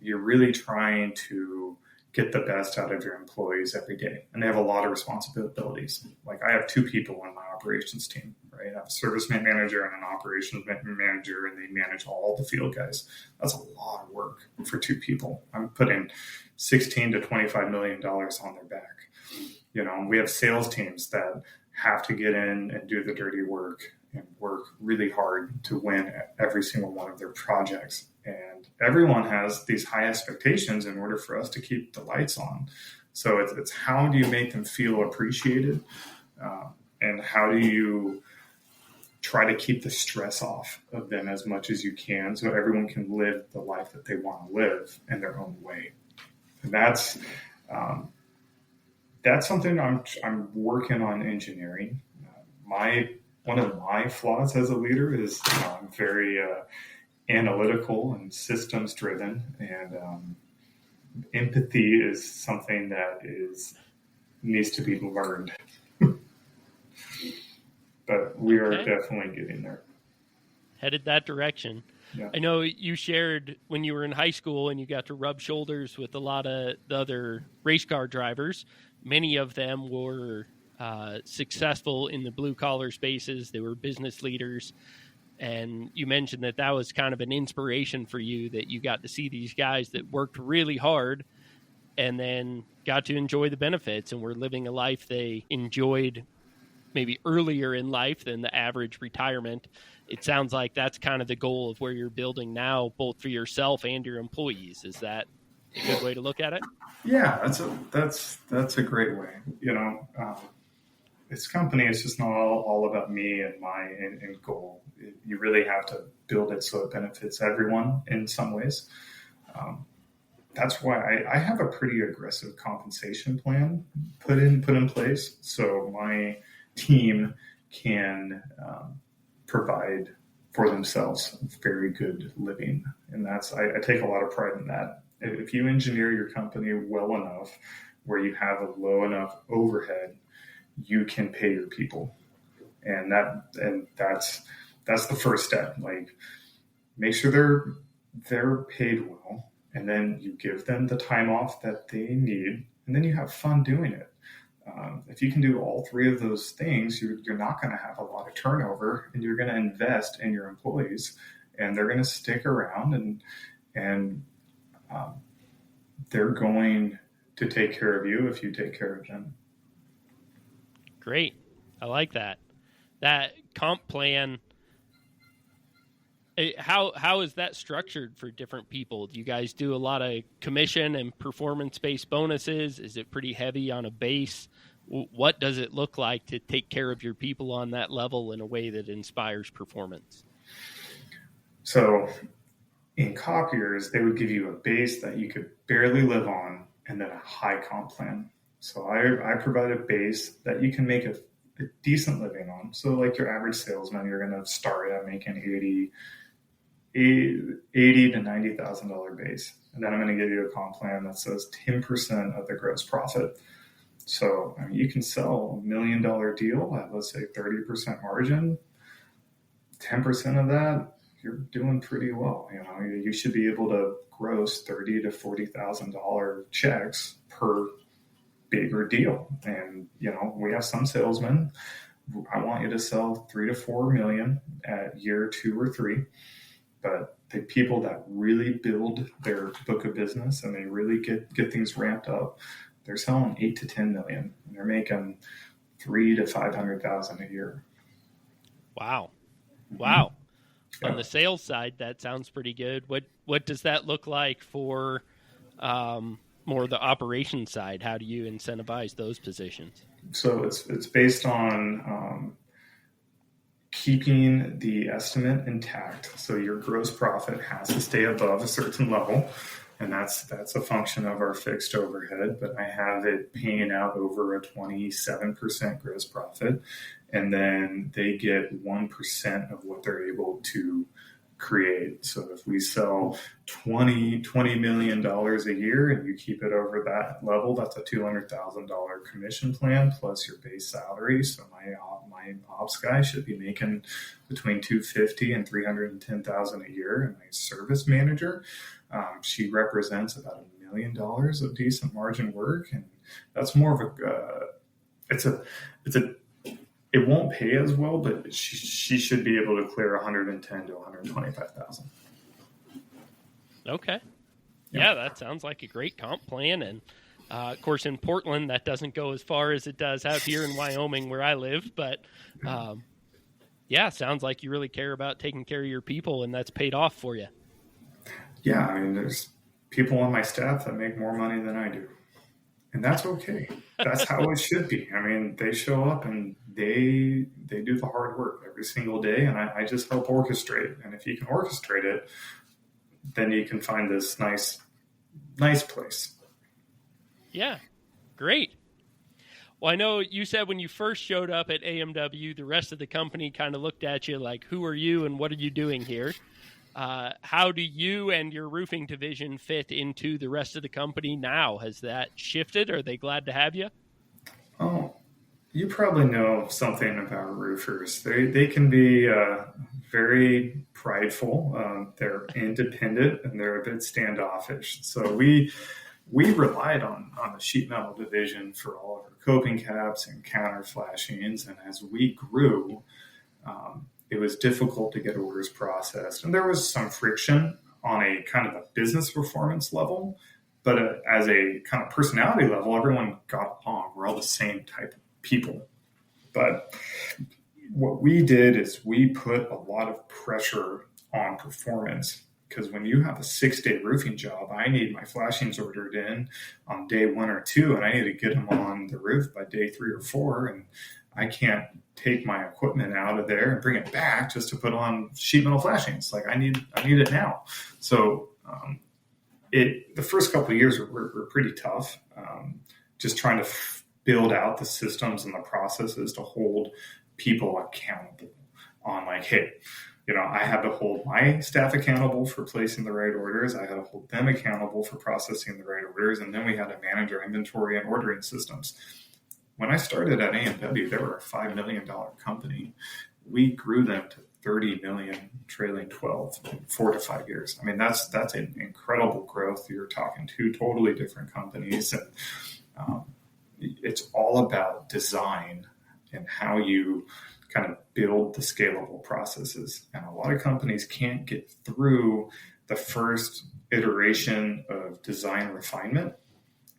you're really trying to get the best out of your employees every day. And they have a lot of responsibilities. Like I have two people on my operations team, right? I have a service manager and an operations manager, and they manage all the field guys. That's a lot of work for two people. I'm putting $16 to $25 million on their back. We have sales teams that have to get in and do the dirty work and work really hard to win every single one of their projects. And everyone has these high expectations in order for us to keep the lights on. So it's how do you make them feel appreciated, and how do you try to keep the stress off of them as much as you can so everyone can live the life that they want to live in their own way. And that's something I'm working on engineering. One of my flaws as a leader is I'm very analytical and systems driven, and empathy is something that needs to be learned. But we are definitely getting there. Headed that direction. Yeah. I know you shared when you were in high school and you got to rub shoulders with a lot of the other race car drivers. Many of them were successful in the blue collar spaces. They were business leaders. And you mentioned that was kind of an inspiration for you, that you got to see these guys that worked really hard and then got to enjoy the benefits and were living a life they enjoyed maybe earlier in life than the average retirement. It sounds like that's kind of the goal of where you're building now, both for yourself and your employees. Is that a good way to look at it? Yeah, that's a great way. This company is just not all about me and my end goal. You really have to build it so it benefits everyone in some ways. That's why I have a pretty aggressive compensation plan put in place, so my team can provide for themselves very good living, and I take a lot of pride in that. If you engineer your company well enough, where you have a low enough overhead, you can pay your people, and that's the first step. Like, make sure they're paid well, and then you give them the time off that they need, and then you have fun doing it. If you can do all three of those things, you're not going to have a lot of turnover, and you're going to invest in your employees, and they're going to stick around, and they're going to take care of you if you take care of them. Great. I like that. That comp plan, how is that structured for different people? Do you guys do a lot of commission and performance-based bonuses? Is it pretty heavy on a base? What does it look like to take care of your people on that level in a way that inspires performance? So in copiers, they would give you a base that you could barely live on, and then a high comp plan. So I provide a base that you can make a decent living on. So like your average salesman, you're going to start at making $80,000 to $90,000 base. And then I'm going to give you a comp plan that says 10% of the gross profit. So you can sell $1 million deal at, let's say, 30% margin. 10% of that, you're doing pretty well. You should be able to gross $30,000 to $40,000 checks per bigger deal. And we have some salesmen. I want you to sell 3 to 4 million at year 2 or 3. But the people that really build their book of business and they really get things ramped up, they're selling 8 to 10 million, and they're making 3 to 500,000 a year. Wow. Yeah. On the sales side, that sounds pretty good. What does that look like for more the operations side? How do you incentivize those positions? So it's based on keeping the estimate intact. So your gross profit has to stay above a certain level, and that's a function of our fixed overhead. But I have it paying out over a 27% gross profit, and then they get 1% of what they're able to create. So if we sell $20 million a year and you keep it over that level, that's a $200,000 commission plan plus your base salary. So my ops guy should be making between $250,000 and $310,000 a year. And my service manager, she represents about $1 million of decent margin work, and that's more of it won't pay as well, but she should be able to clear 110 to 125,000. Okay. Yeah, that sounds like a great comp plan. And of course, in Portland, that doesn't go as far as it does out here in Wyoming where I live. But yeah, sounds like you really care about taking care of your people, and that's paid off for you. Yeah, I mean, there's people on my staff that make more money than I do. And that's okay. That's how it should be. I mean, they show up and they do the hard work every single day, and I just help orchestrate. And if you can orchestrate it, then you can find this nice place. Yeah, great. Well, I know you said when you first showed up at AMW, the rest of the company kind of looked at you like, who are you and what are you doing here? How do you and your roofing division fit into the rest of the company now? Has that shifted? Are they glad to have you? Oh, you probably know something about roofers. They can be very prideful. They're independent and they're a bit standoffish. So we relied on the sheet metal division for all of our coping caps and counter flashings. And as we grew, it was difficult to get orders processed. And there was some friction on a kind of a business performance level, but as a kind of personality level, everyone got along. We're all the same type of people. But what we did is we put a lot of pressure on performance, because when you have a 6-day roofing job, I need my flashings ordered in on day 1 or 2, and I need to get them on the roof by day 3 or 4. And I can't take my equipment out of there and bring it back just to put on sheet metal flashings. Like I need it now. So the first couple of years were pretty tough. Just trying to build out the systems and the processes to hold people accountable on like, hey, I had to hold my staff accountable for placing the right orders. I had to hold them accountable for processing the right orders. And then we had to manage our inventory and ordering systems. When I started at AMW, they were a $5 million company. We grew them to 30 million, trailing 12 in 4 to 5 years. I mean, that's an incredible growth. You're talking 2 totally different companies. And it's all about design and how you kind of build the scalable processes. And a lot of companies can't get through the first iteration of design refinement.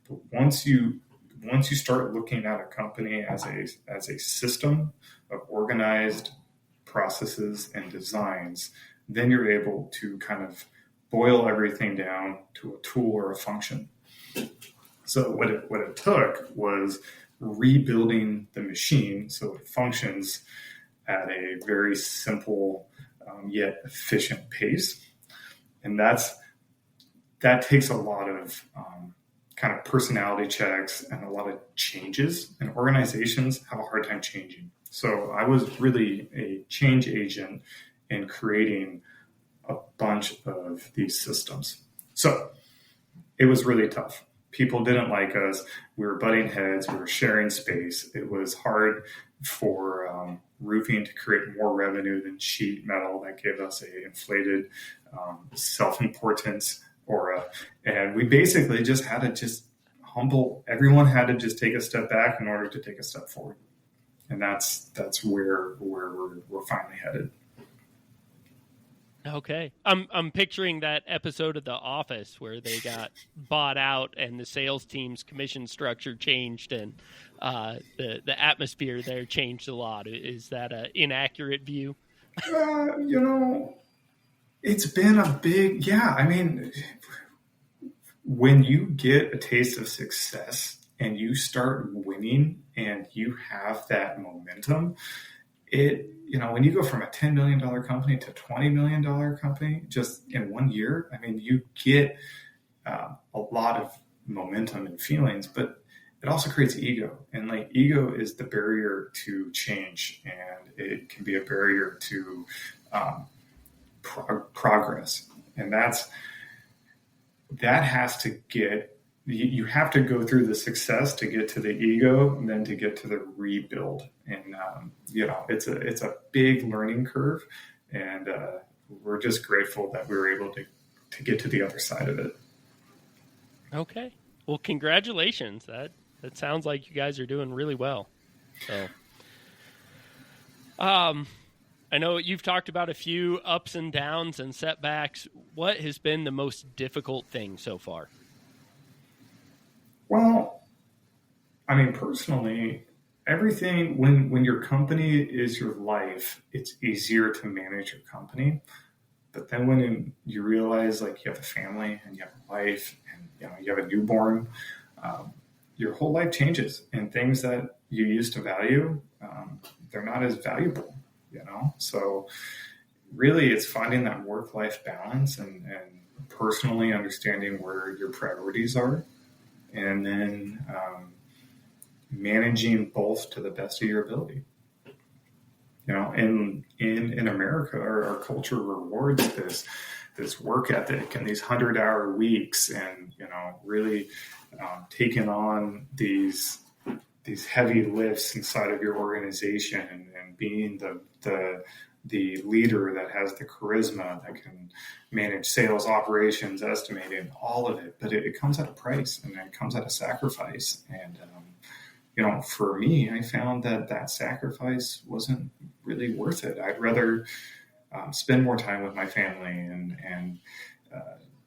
But once you start looking at a company as a system of organized processes and designs, then you're able to kind of boil everything down to a tool or a function. So what it took was rebuilding the machine so it functions at a very simple yet efficient pace. And that takes a lot of kind of personality checks and a lot of changes, and organizations have a hard time changing. So I was really a change agent in creating a bunch of these systems. So it was really tough. People didn't like us. We were butting heads. We were sharing space. It was hard for roofing to create more revenue than sheet metal. That gave us a inflated self-importance aura. And we basically just had to humble. Everyone had to just take a step back in order to take a step forward. And that's where we're finally headed. Okay. I'm picturing that episode of The Office where they got bought out and the sales team's commission structure changed and the atmosphere there changed a lot. Is that an inaccurate view? It's been a big, I mean, when you get a taste of success and you start winning and you have that momentum, when you go from a $10 million company to $20 million company just in 1 year, I mean, you get a lot of momentum and feelings, but it also creates ego. And like ego is the barrier to change, and it can be a barrier to progress. And that has to get, you have to go through the success to get to the ego and then to get to the rebuild. And, it's a big learning curve. And we're just grateful that we were able to get to the other side of it. Okay. Well, congratulations. That sounds like you guys are doing really well. So, I know you've talked about a few ups and downs and setbacks. What has been the most difficult thing so far? Well, I mean, personally, everything, when your company is your life, it's easier to manage your company. But then when you realize like you have a family and you have a wife and you have a newborn, your whole life changes, and things that you used to value, they're not as valuable. So really it's finding that work-life balance and personally understanding where your priorities are, and then managing both to the best of your ability. In America, our culture rewards this work ethic and these 100-hour weeks, and really taking on these heavy lifts inside of your organization, and being the leader that has the charisma that can manage sales, operations, estimating, all of it. But it comes at a price, and it comes at a sacrifice. And for me, I found that sacrifice wasn't really worth it. I'd rather spend more time with my family and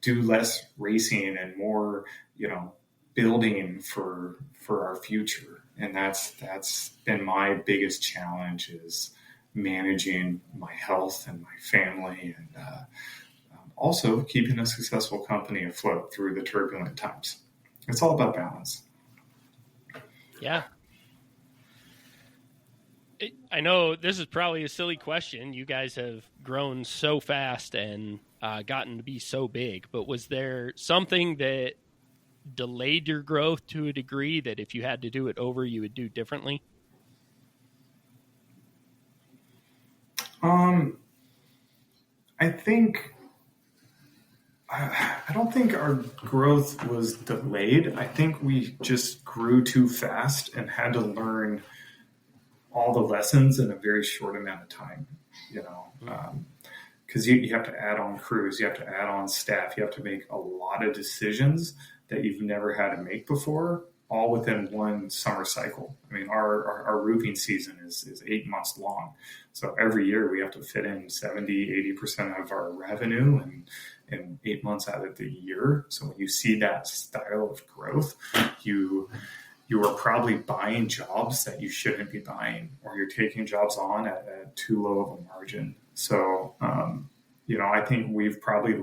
do less racing and more, building for our future. And that's been my biggest challenge, is managing my health and my family, and also keeping a successful company afloat through the turbulent times. It's all about balance. Yeah. I know this is probably a silly question. You guys have grown so fast and gotten to be so big, but was there something that delayed your growth to a degree that if you had to do it over, you would do differently? I don't think our growth was delayed. I think we just grew too fast and had to learn all the lessons in a very short amount of time, because you have to add on crews, you have to add on staff, you have to make a lot of decisions that you've never had to make before, all within one summer cycle. I mean, our roofing season is 8 months long. So every year we have to fit in 70-80% of our revenue in 8 months out of the year. So when you see that style of growth, you are probably buying jobs that you shouldn't be buying, or you're taking jobs on at too low of a margin. So, I think we probably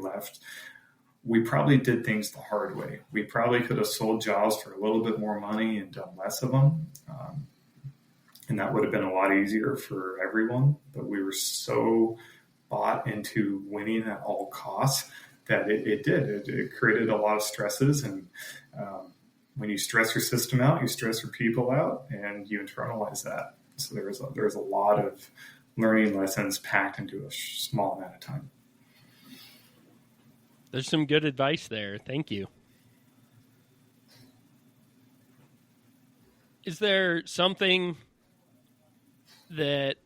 did things the hard way. We probably could have sold jobs for a little bit more money and done less of them. And that would have been a lot easier for everyone. But we were so bought into winning at all costs that it created a lot of stresses. And when you stress your system out, you stress your people out, and you internalize that. So there's a lot of learning lessons packed into a small amount of time. There's some good advice there. Thank you. Is there something that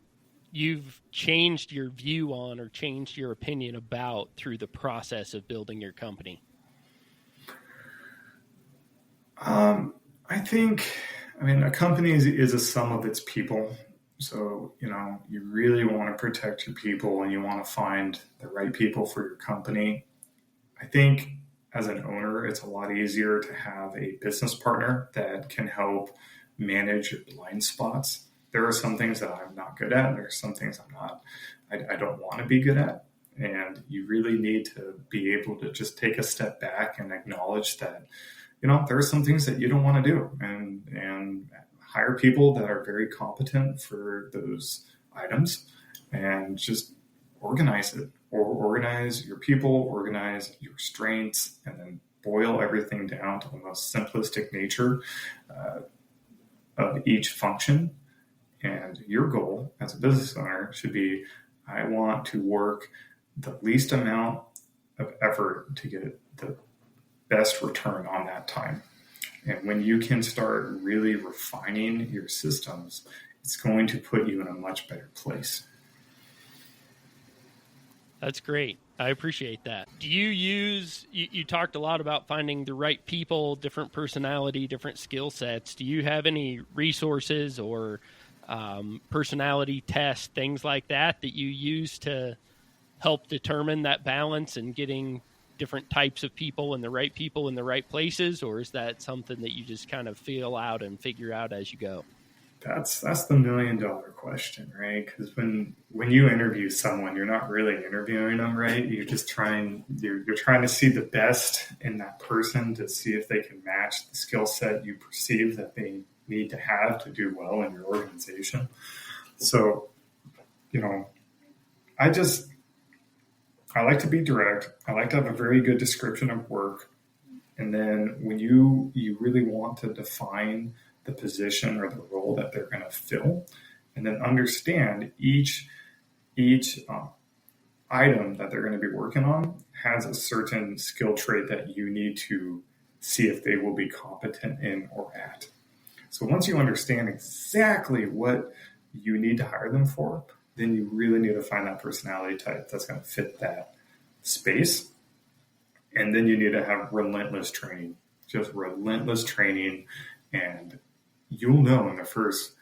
you've changed your view on or changed your opinion about through the process of building your company? A company is a sum of its people. So, you really want to protect your people, and you want to find the right people for your company. I think as an owner, it's a lot easier to have a business partner that can help manage your blind spots. There are some things that I'm not good at. There are some things I don't want to be good at. And you really need to be able to just take a step back and acknowledge that, there are some things that you don't want to do, and hire people that are very competent for those items and just organize it, or organize your people, organize your strengths, and then boil everything down to the most simplistic nature of each function. And your goal as a business owner should be, I want to work the least amount of effort to get the best return on that time. And when you can start really refining your systems, it's going to put you in a much better place. That's great. I appreciate that. Do you use, you talked a lot about finding the right people, different personality, different skill sets. Do you have any resources or personality tests, things like that you use to help determine that balance and getting different types of people in the right places? Or is that something that you just kind of feel out and figure out as you go? That's the $1 million question, right? Because when you interview someone, you're not really interviewing them, right? You're trying to see the best in that person to see if they can match the skill set you perceive that they need to have to do well in your organization. So, I like to be direct. I like to have a very good description of work. And then when you really want to define the position or the role that they're going to fill, and then understand each item that they're going to be working on has a certain skill trait that you need to see if they will be competent in or at. So once you understand exactly what you need to hire them for, then you really need to find that personality type that's going to fit that space. And then you need to have relentless training, and you'll know in the first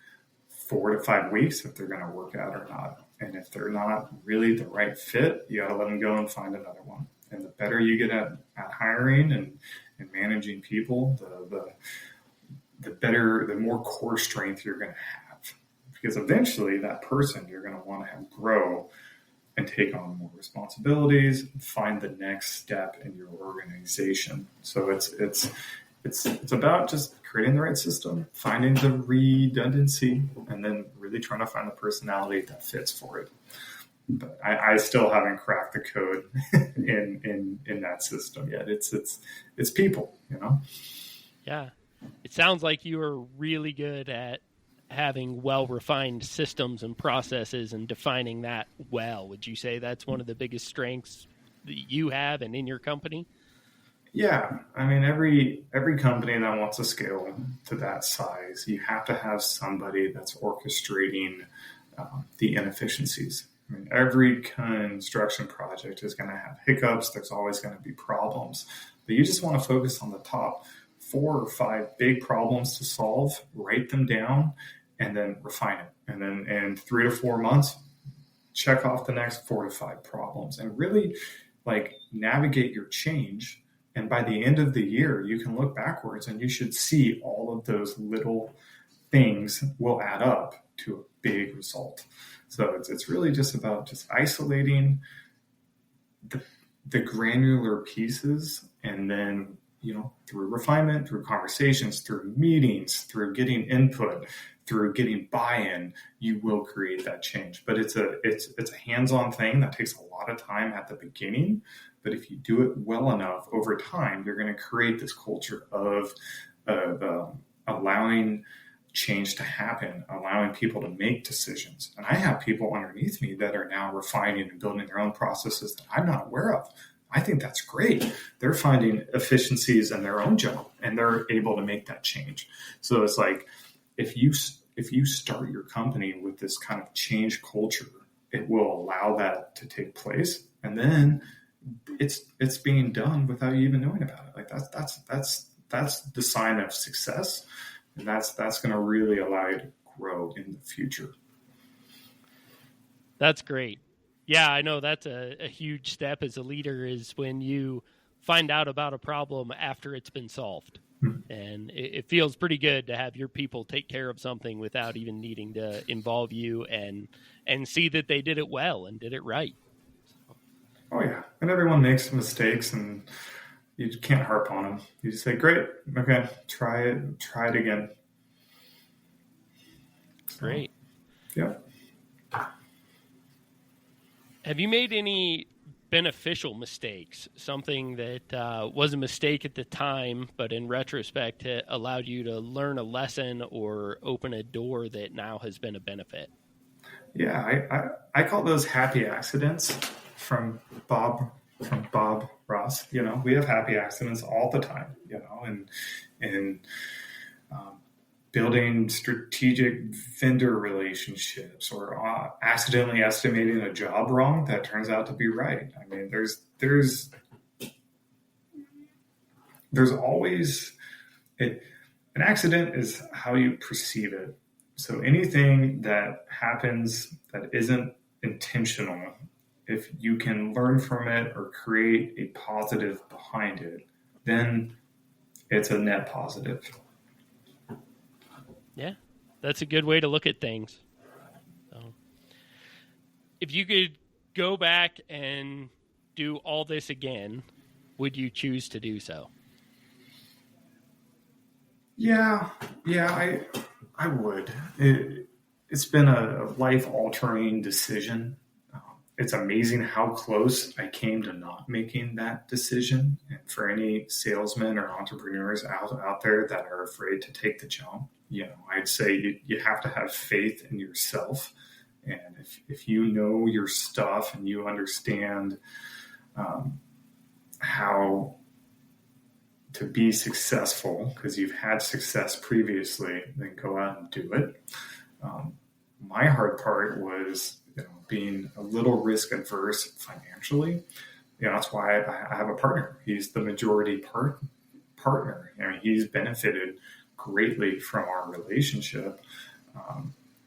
4 to 5 weeks if they're going to work out or not. And if they're not really the right fit, you got to let them go and find another one. And the better you get at hiring and managing people, the better, the more core strength you're going to have. Because eventually that person you're going to want to have grow and take on more responsibilities, find the next step in your organization. So it's about just creating the right system, finding the redundancy, and then really trying to find the personality that fits for it. But I still haven't cracked the code in that system yet. It's people, Yeah. It sounds like you are really good at having well-refined systems and processes and defining that well. Would you say that's one of the biggest strengths that you have and in your company? Yeah. I mean, every company that wants to scale to that size, you have to have somebody that's orchestrating the inefficiencies. I mean, every construction project is going to have hiccups. There's always going to be problems. But you just want to focus on the top 4 or 5 big problems to solve, write them down, and then refine it. And then in 3 to 4 months, check off the next 4 to 5 problems and really navigate your change. And by the end of the year, you can look backwards and you should see all of those little things will add up to a big result. So it's really just about just isolating the granular pieces, and then through refinement, through conversations, through meetings, through getting input, through getting buy-in, you will create that change. But it's a hands-on thing that takes a lot of time at the beginning. But if you do it well enough over time, you're going to create this culture of allowing change to happen, allowing people to make decisions. And I have people underneath me that are now refining and building their own processes that I'm not aware of. I think that's great. They're finding efficiencies in their own job and they're able to make that change. So it's like, if you start your company with this kind of change culture, it will allow that to take place. And then it's being done without you even knowing about it. Like that's the sign of success. And that's going to really allow you to grow in the future. That's great. Yeah, I know that's a huge step as a leader, is when you find out about a problem after it's been solved. And it feels pretty good to have your people take care of something without even needing to involve you and see that they did it well and did it right. Oh, yeah. And everyone makes mistakes, and you can't harp on them. You just say, great, okay, try it again. Great. Yeah. Have you made any beneficial mistakes? Something that was a mistake at the time, but in retrospect, it allowed you to learn a lesson or open a door that now has been a benefit? Yeah, I call those happy accidents from Bob from Bob Ross. We have happy accidents all the time. And building strategic vendor relationships or accidentally estimating a job wrong that turns out to be right. I mean, there's always an accident is how you perceive it. So anything that happens that isn't intentional, if you can learn from it or create a positive behind it, then it's a net positive. Yeah, that's a good way to look at things. So, if you could go back and do all this again, would you choose to do so? Yeah, I would. It's been a life-altering decision. It's amazing how close I came to not making that decision. And for any salesmen or entrepreneurs out there that are afraid to take the jump, I'd say you have to have faith in yourself. And if you know your stuff and you understand how to be successful because you've had success previously, then go out and do it. My hard part was being a little risk adverse financially. That's why I have a partner. He's the majority partner. He's benefited greatly from our relationship.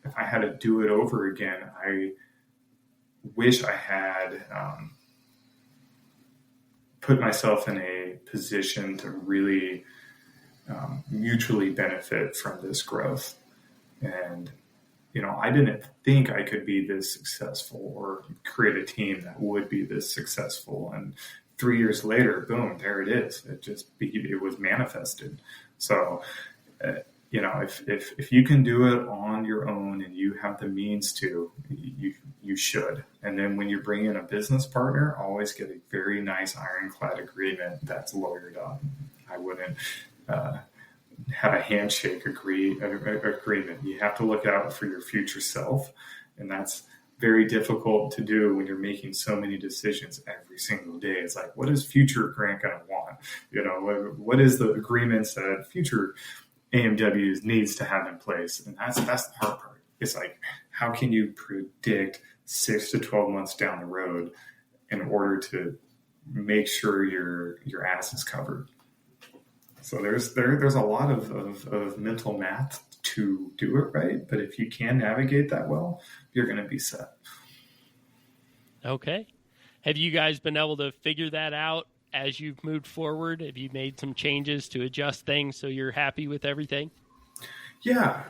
If I had to do it over again, I wish I had put myself in a position to really mutually benefit from this growth. And, I didn't think I could be this successful or create a team that would be this successful. And 3 years later, boom, there it is. It was manifested. So, if you can do it on your own and you have the means to, you should. And then when you bring in a business partner, always get a very nice ironclad agreement that's lawyered up. I wouldn't have a handshake agreement. You have to look out for your future self, and that's very difficult to do when you're making so many decisions every single day. It's like, what is future Grant going to want? What is the agreements that future AMWs needs to have in place? And that's the hard part. It's like, how can you predict 6 to 12 months down the road in order to make sure your ass is covered? So there's a lot of mental math to do it right, but if you can navigate that well, you're going to be set. Okay. Have you guys been able to figure that out as you've moved forward? Have you made some changes to adjust things so you're happy with everything? Yeah.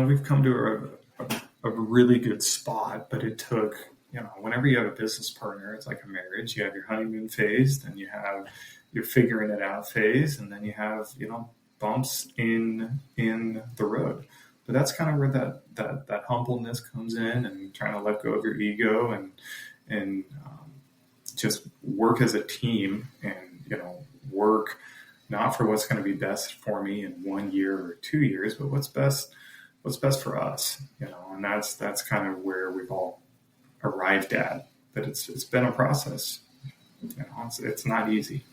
We've come to a really good spot, but it took, whenever you have a business partner, it's like a marriage. You have your honeymoon phase, then you have your figuring it out phase, and then you have, bumps in the road. But that's kind of where that humbleness comes in, and trying to let go of your ego and just work as a team, and work not for what's going to be best for me in 1 year or 2 years, but what's best for us, and that's kind of where we've all arrived at. But it's been a process. It's not easy.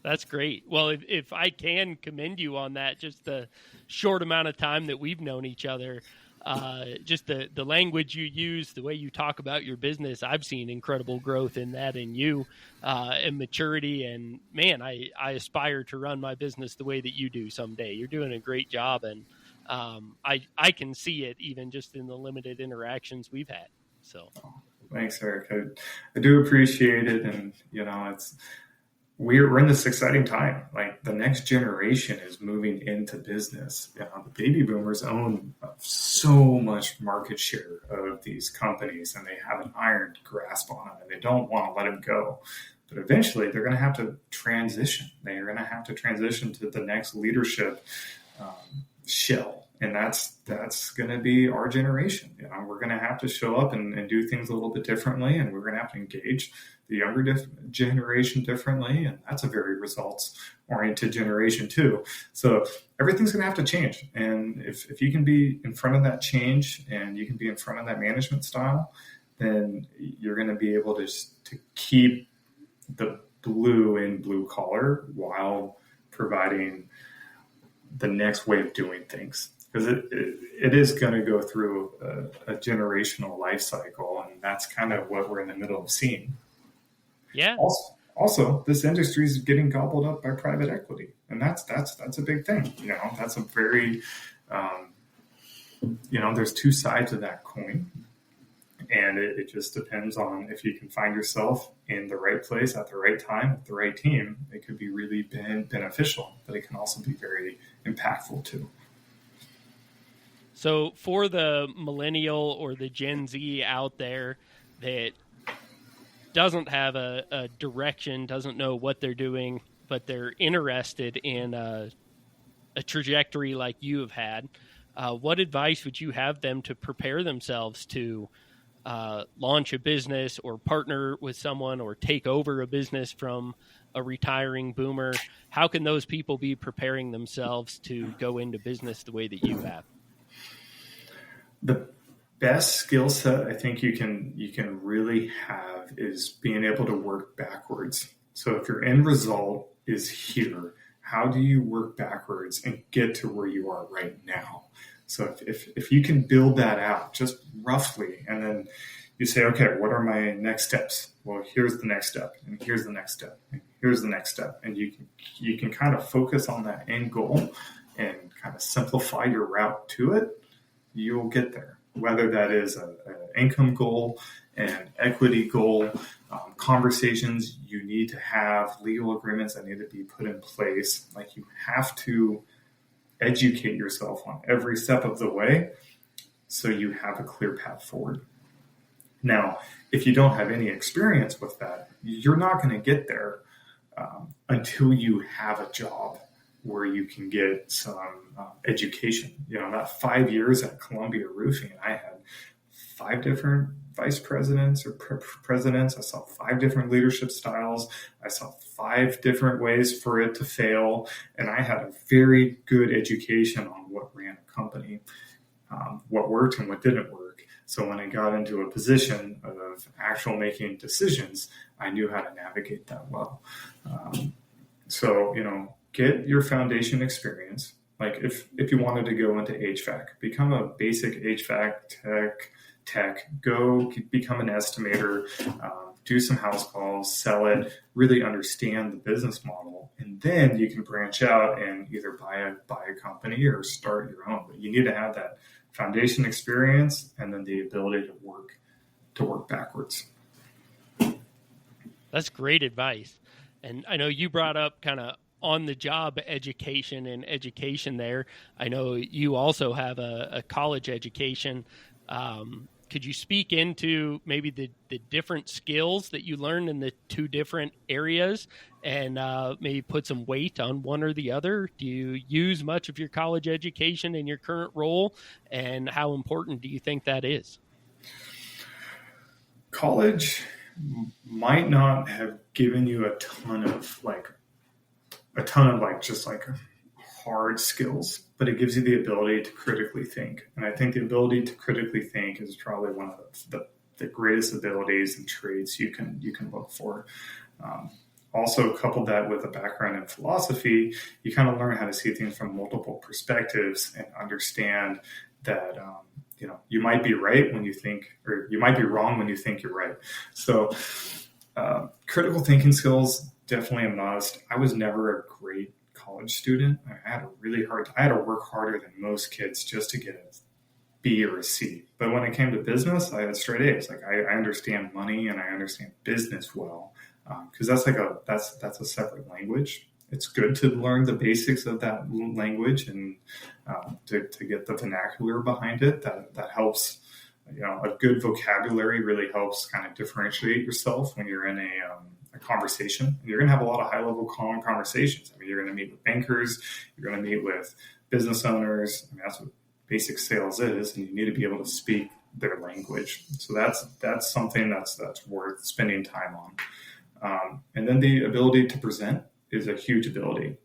That's great. Well, if I can commend you on that, just the short amount of time that we've known each other, just the language you use, the way you talk about your business, I've seen incredible growth in that in you, and maturity. And man, I aspire to run my business the way that you do someday. You're doing a great job, and I can see it even just in the limited interactions we've had. So, thanks, Eric. I do appreciate it, and we're in this exciting time. Like, the next generation is moving into business. The baby boomers own so much market share of these companies, and they have an iron grasp on them, and they don't want to let them go. But eventually, they're going to have to transition. They are going to have to transition to the next leadership shell. And that's going to be our generation. We're going to have to show up and do things a little bit differently, and we're going to have to engage the younger generation differently, and that's a very results-oriented generation too. So everything's going to have to change, and if you can be in front of that change and you can be in front of that management style, then you're going to be able to keep the blue collar while providing the next way of doing things. Because it is going to go through a generational life cycle, and that's kind of what we're in the middle of seeing. Yeah. Also, this industry is getting gobbled up by private equity, and that's a big thing. That's a very, there's two sides of that coin, and it just depends on if you can find yourself in the right place at the right time with the right team. It could be really beneficial, but it can also be very impactful too. So for the millennial or the Gen Z out there that doesn't have a direction, doesn't know what they're doing, but they're interested in a trajectory like you have had, what advice would you have them to prepare themselves to launch a business or partner with someone or take over a business from a retiring boomer? How can those people be preparing themselves to go into business the way that you have? The best skill set I think you can really have is being able to work backwards. So if your end result is here, how do you work backwards and get to where you are right now? So if you can build that out just roughly, and then you say, okay, what are my next steps? Well, here's the next step, and here's the next step, and here's the next step. And you can kind of focus on that end goal and kind of simplify your route to it. You'll get there, whether that is an income goal, an equity goal, conversations you need to have, legal agreements that need to be put in place. Like, you have to educate yourself on every step of the way so you have a clear path forward. Now, if you don't have any experience with that, you're not going to get there until you have a job where you can get some education. That 5 years at Columbia Roofing, I had 5 different vice presidents or presidents. I saw 5 different leadership styles. I saw 5 different ways for it to fail. And I had a very good education on what ran a company, what worked and what didn't work. So when I got into a position of actual making decisions, I knew how to navigate that well. Get your foundation experience. Like, if you wanted to go into HVAC, become a basic HVAC tech, go become an estimator, do some house calls, sell it, really understand the business model. And then you can branch out and either buy a company or start your own. But you need to have that foundation experience and then the ability to work backwards. That's great advice. And I know you brought up kind of on-the-job education and education there. I know you also have a college education. Could you speak into maybe the different skills that you learned in the 2 different areas and maybe put some weight on one or the other? Do you use much of your college education in your current role, and how important do you think that is? College might not have given you a ton of just hard skills, but it gives you the ability to critically think. And I think the ability to critically think is probably one of the greatest abilities and traits you can look for. Also, couple that with a background in philosophy, you kind of learn how to see things from multiple perspectives and understand that you might be right when you think, or you might be wrong when you think you're right. So critical thinking skills, definitely a must. I was never a great college student. I had to work harder than most kids just to get a B or a C. But when it came to business, I had straight A's. Like, I understand money and I understand business well, because that's a separate language. It's good to learn the basics of that language and to get the vernacular behind it. That helps. A good vocabulary really helps kind of differentiate yourself when you're in a conversation. You're going to have a lot of high-level conversations. I mean, you're going to meet with bankers. You're going to meet with business owners. I mean, that's what basic sales is, and you need to be able to speak their language. So that's something that's worth spending time on. And then the ability to present is a huge ability.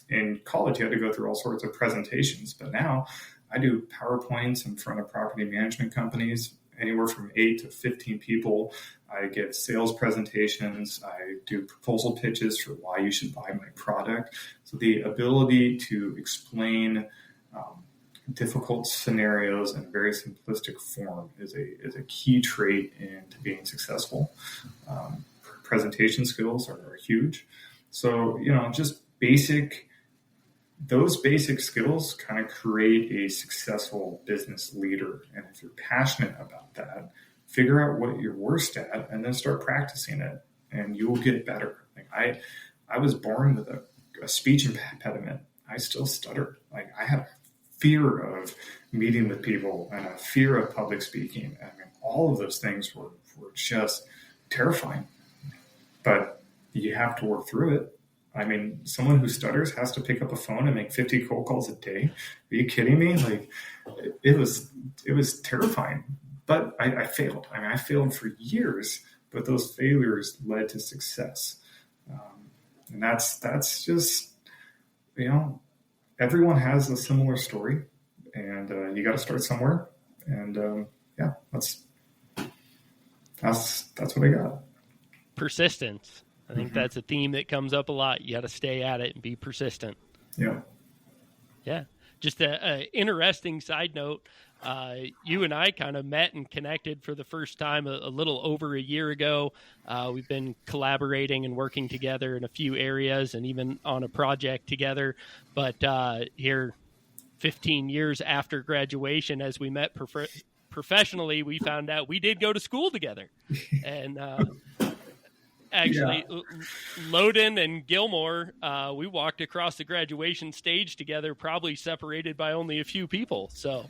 In college, you had to go through all sorts of presentations, but now I do PowerPoints in front of property management companies, anywhere from 8 to 15 people. I give sales presentations. I do proposal pitches for why you should buy my product. So the ability to explain difficult scenarios in a very simplistic form is a key trait into being successful. Presentation skills are huge. So, just those basic skills kind of create a successful business leader. And if you're passionate about that, figure out what you're worst at and then start practicing it, and you will get better. Like I was born with a speech impediment. I still stutter. Like I had a fear of meeting with people and a fear of public speaking. I mean, all of those things were just terrifying, but you have to work through it. I mean, someone who stutters has to pick up a phone and make 50 cold calls a day. Are you kidding me? Like it was terrifying, but I failed. I mean, I failed for years, but those failures led to success. And that's just, everyone has a similar story, and you got to start somewhere. And that's what I got. Persistence. I think that's a theme that comes up a lot. You got to stay at it and be persistent. Yeah. Yeah. Just a interesting side note. You and I kind of met and connected for the first time a little over a year ago. We've been collaborating and working together in a few areas and even on a project together. But here, 15 years after graduation, as we met professionally, we found out we did go to school together. And actually, Loden and Gilmore, we walked across the graduation stage together, probably separated by only a few people. So,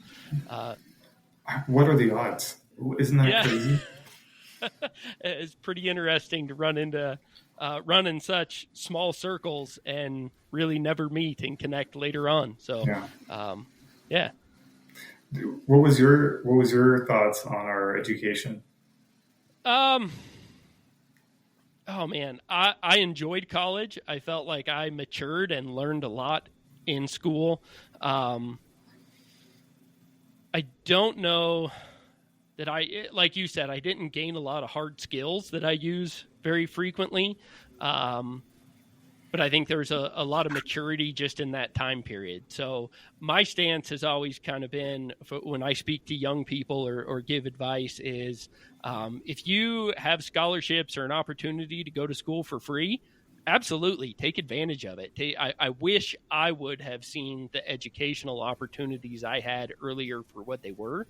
what are the odds? Isn't that crazy? It's pretty interesting to run in such small circles and really never meet and connect later on. So, yeah. What was your thoughts on our education? Oh man, I enjoyed college. I felt like I matured and learned a lot in school. I don't know that like you said, I didn't gain a lot of hard skills that I use very frequently. But I think there's a lot of maturity just in that time period. So my stance has always kind of been, when I speak to young people or give advice, is if you have scholarships or an opportunity to go to school for free, absolutely take advantage of it. I wish I would have seen the educational opportunities I had earlier for what they were.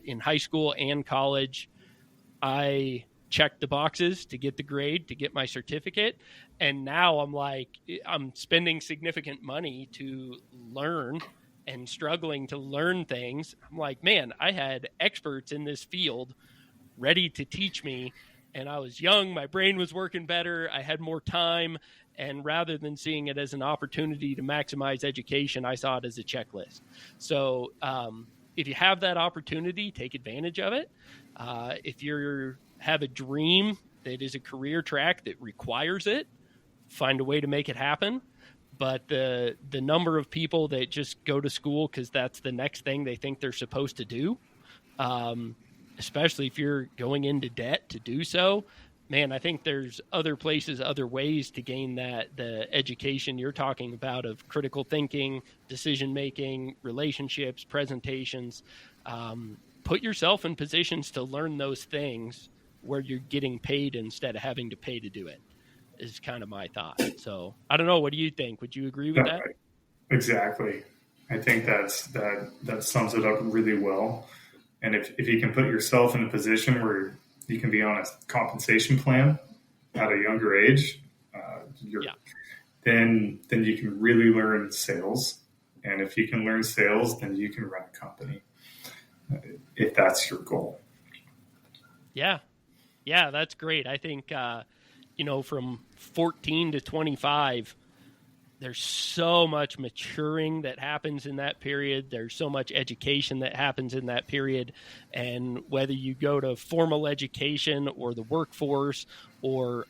In high school and college, I checked the boxes to get the grade, to get my certificate. And now I'm spending significant money to learn and struggling to learn things. I'm like, man, I had experts in this field ready to teach me. And I was young, my brain was working better, I had more time. And rather than seeing it as an opportunity to maximize education, I saw it as a checklist. So if you have that opportunity, take advantage of it. If you have a dream that is a career track that requires it, find a way to make it happen. But the number of people that just go to school because that's the next thing they think they're supposed to do, especially if you're going into debt to do so, man, I think there's other places, other ways to gain the education you're talking about of critical thinking, decision-making, relationships, presentations. Put yourself in positions to learn those things where you're getting paid instead of having to pay to do it, is kind of my thought. So I don't know. What do you think? Would you agree with that? Exactly. I think that sums it up really well. And if you can put yourself in a position where you can be on a compensation plan at a younger age, then you can really learn sales. And if you can learn sales, then you can run a company, if that's your goal. Yeah, that's great. I think, from 14 to 25, there's so much maturing that happens in that period. There's so much education that happens in that period. And whether you go to formal education or the workforce or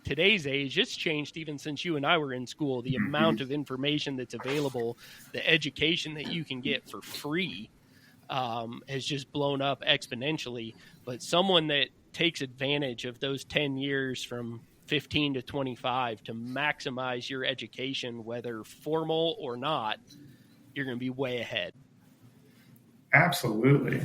today's age, it's changed even since you and I were in school. The amount of information that's available, the education that you can get for free has just blown up exponentially. But someone that takes advantage of those 10 years from 15 to 25 to maximize your education, whether formal or not, you're going to be way ahead. Absolutely.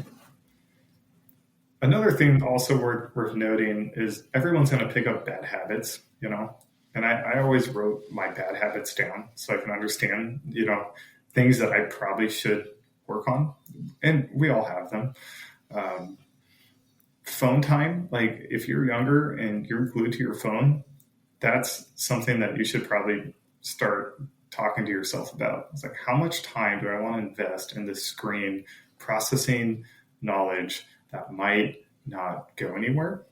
Another thing also worth noting is everyone's going to pick up bad habits, and I always wrote my bad habits down so I can understand, things that I probably should work on. And we all have them. Phone time, like if you're younger and you're glued to your phone, that's something that you should probably start talking to yourself about. It's like, how much time do I want to invest in this screen processing knowledge that might not go anywhere?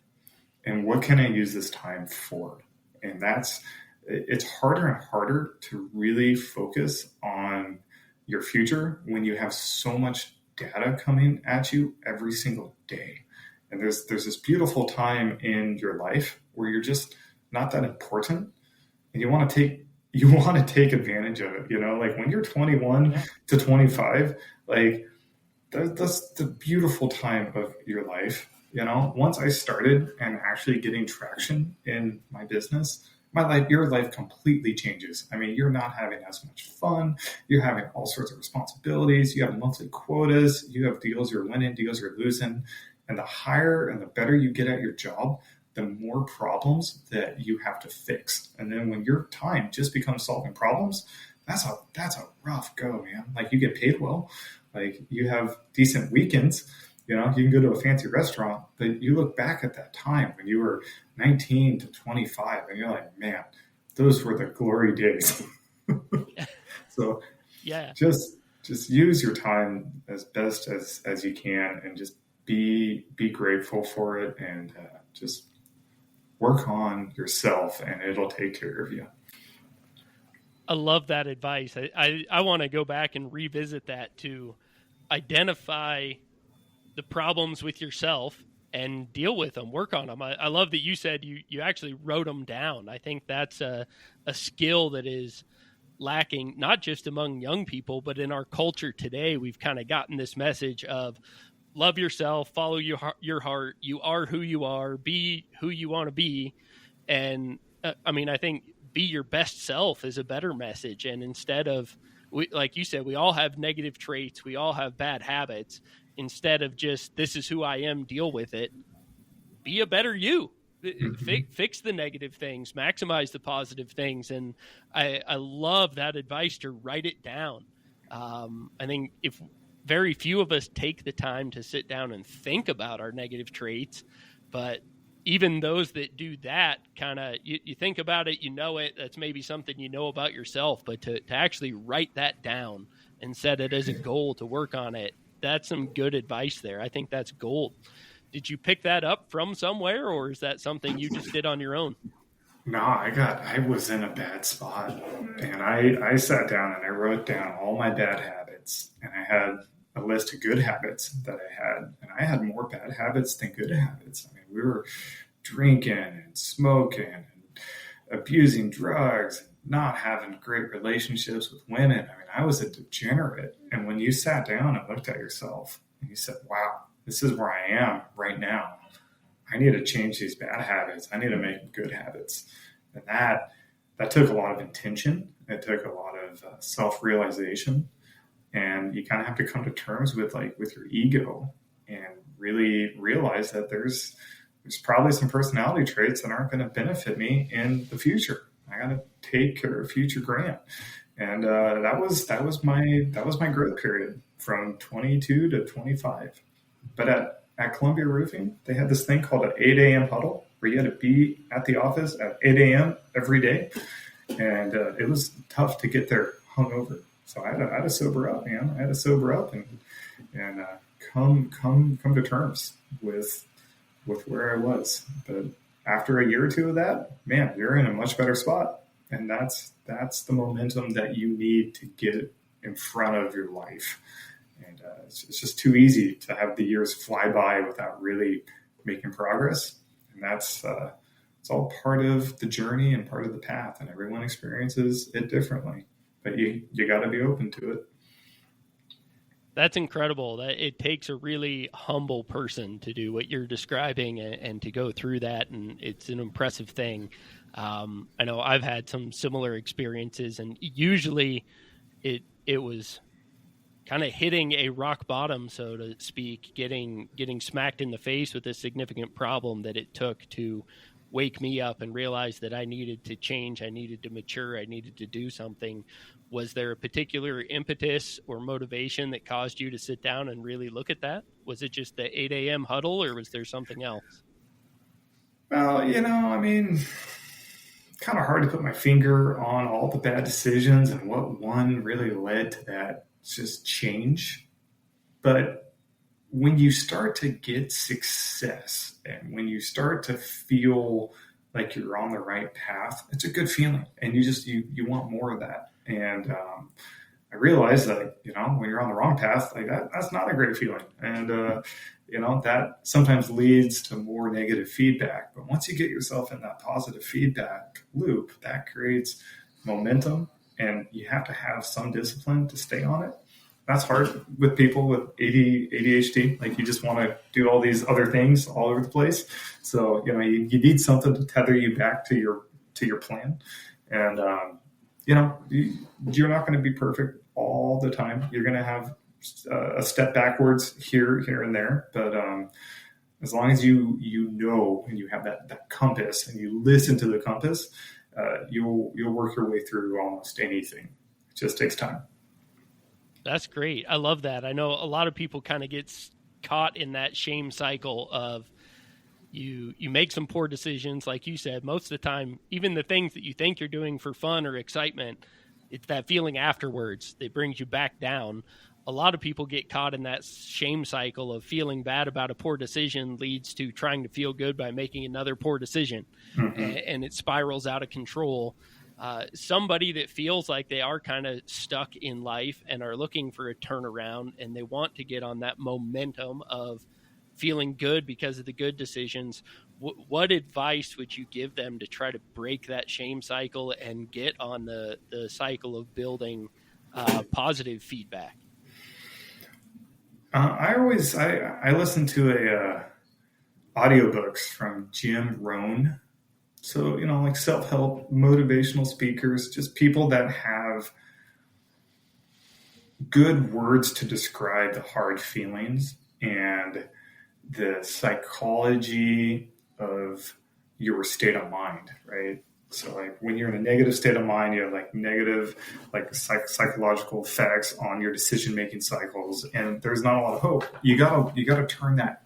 And what can I use this time for? And it's harder and harder to really focus on your future when you have so much data coming at you every single day. And there's this beautiful time in your life where you're just not that important, and you want to take advantage of it. Like when you're 21 to 25, like that's the beautiful time of your life. Once I started and actually getting traction in my business, your life completely changes. I mean, you're not having as much fun. You're having all sorts of responsibilities. You have monthly quotas. You have deals you're winning, deals you're losing. And the higher and the better you get at your job, the more problems that you have to fix. And then when your time just becomes solving problems, that's a rough go, man. Like you get paid well, like you have decent weekends, you can go to a fancy restaurant, but you look back at that time when you were 19 to 25 and you're like, man, those were the glory days. So yeah, just use your time as best as you can, and just be grateful for it, and just work on yourself, and it'll take care of you. I love that advice. I want to go back and revisit that, to identify the problems with yourself and deal with them, work on them. I love that you said you actually wrote them down. I think that's a skill that is lacking, not just among young people, but in our culture today. We've kind of gotten this message of love yourself, follow your heart. You are who you are, be who you want to be. And I think be your best self is a better message. And instead of, like you said, we all have negative traits. We all have bad habits. Instead of just, this is who I am, deal with it, be a better you. Fix the negative things, maximize the positive things. And I love that advice to write it down. I think if very few of us take the time to sit down and think about our negative traits, but even those that do that, kind of, you think about it, that's maybe something about yourself, but to actually write that down and set it as a goal to work on it, that's some good advice there. I think that's gold. Did you pick that up from somewhere, or is that something you just did on your own? No, I was in a bad spot, and I sat down and I wrote down all my bad habits, and I had a list of good habits that I had, and I had more bad habits than good habits. I mean, we were drinking and smoking and abusing drugs, and not having great relationships with women. I mean, I was a degenerate. And when you sat down and looked at yourself and you said, wow, this is where I am right now, I need to change these bad habits. I need to make them good habits. And that took a lot of intention. It took a lot of self-realization. And you kind of have to come to terms with your ego and really realize that there's probably some personality traits that aren't going to benefit me in the future. I got to take care of future Grant. And that was my growth period from 22 to 25. But at Columbia Roofing, they had this thing called an 8 a.m. huddle where you had to be at the office at 8 a.m. every day. And it was tough to get there hungover. So I had to sober up, man. I had to sober up and come to terms with where I was. But after a year or two of that, man, you're in a much better spot. And that's the momentum that you need to get in front of your life. And it's just too easy to have the years fly by without really making progress. And that's it's all part of the journey and part of the path. And everyone experiences it differently. But you got to be open to it. That's incredible. That it takes a really humble person to do what you're describing and to go through that. And it's an impressive thing. I know I've had some similar experiences, and usually it was kind of hitting a rock bottom, so to speak, getting smacked in the face with a significant problem that it took to wake me up and realize that I needed to change, I needed to mature, I needed to do something. Was there a particular impetus or motivation that caused you to sit down and really look at that? Was it just the 8 a.m. huddle, or was there something else? Well, I mean, kind of hard to put my finger on all the bad decisions and what one really led to that just change. But when you start to get success and when you start to feel like you're on the right path, it's a good feeling. And you want more of that. And I realized that, when you're on the wrong path, like that's not a great feeling. And, that sometimes leads to more negative feedback. But once you get yourself in that positive feedback loop, that creates momentum, and you have to have some discipline to stay on it. That's hard with people with ADHD. Like, you just want to do all these other things all over the place. So, you need something to tether you back to your plan. And, you're not going to be perfect all the time. You're going to have a step backwards here and there. But as long as you know and you have that compass and you listen to the compass, you'll work your way through almost anything. It just takes time. That's great. I love that. I know a lot of people kind of get caught in that shame cycle of you make some poor decisions. Like you said, most of the time, even the things that you think you're doing for fun or excitement, it's that feeling afterwards that brings you back down. A lot of people get caught in that shame cycle of feeling bad about a poor decision leads to trying to feel good by making another poor decision. Mm-hmm. And it spirals out of control. Somebody that feels like they are kind of stuck in life and are looking for a turnaround, and they want to get on that momentum of feeling good because of the good decisions. What advice would you give them to try to break that shame cycle and get on the cycle of building positive feedback? I listen to audiobooks from Jim Rohn. So, like self-help, motivational speakers, just people that have good words to describe the hard feelings and the psychology of your state of mind, right? So, like, when you're in a negative state of mind, you have like negative, like psychological effects on your decision-making cycles, and there's not a lot of hope. You gotta turn that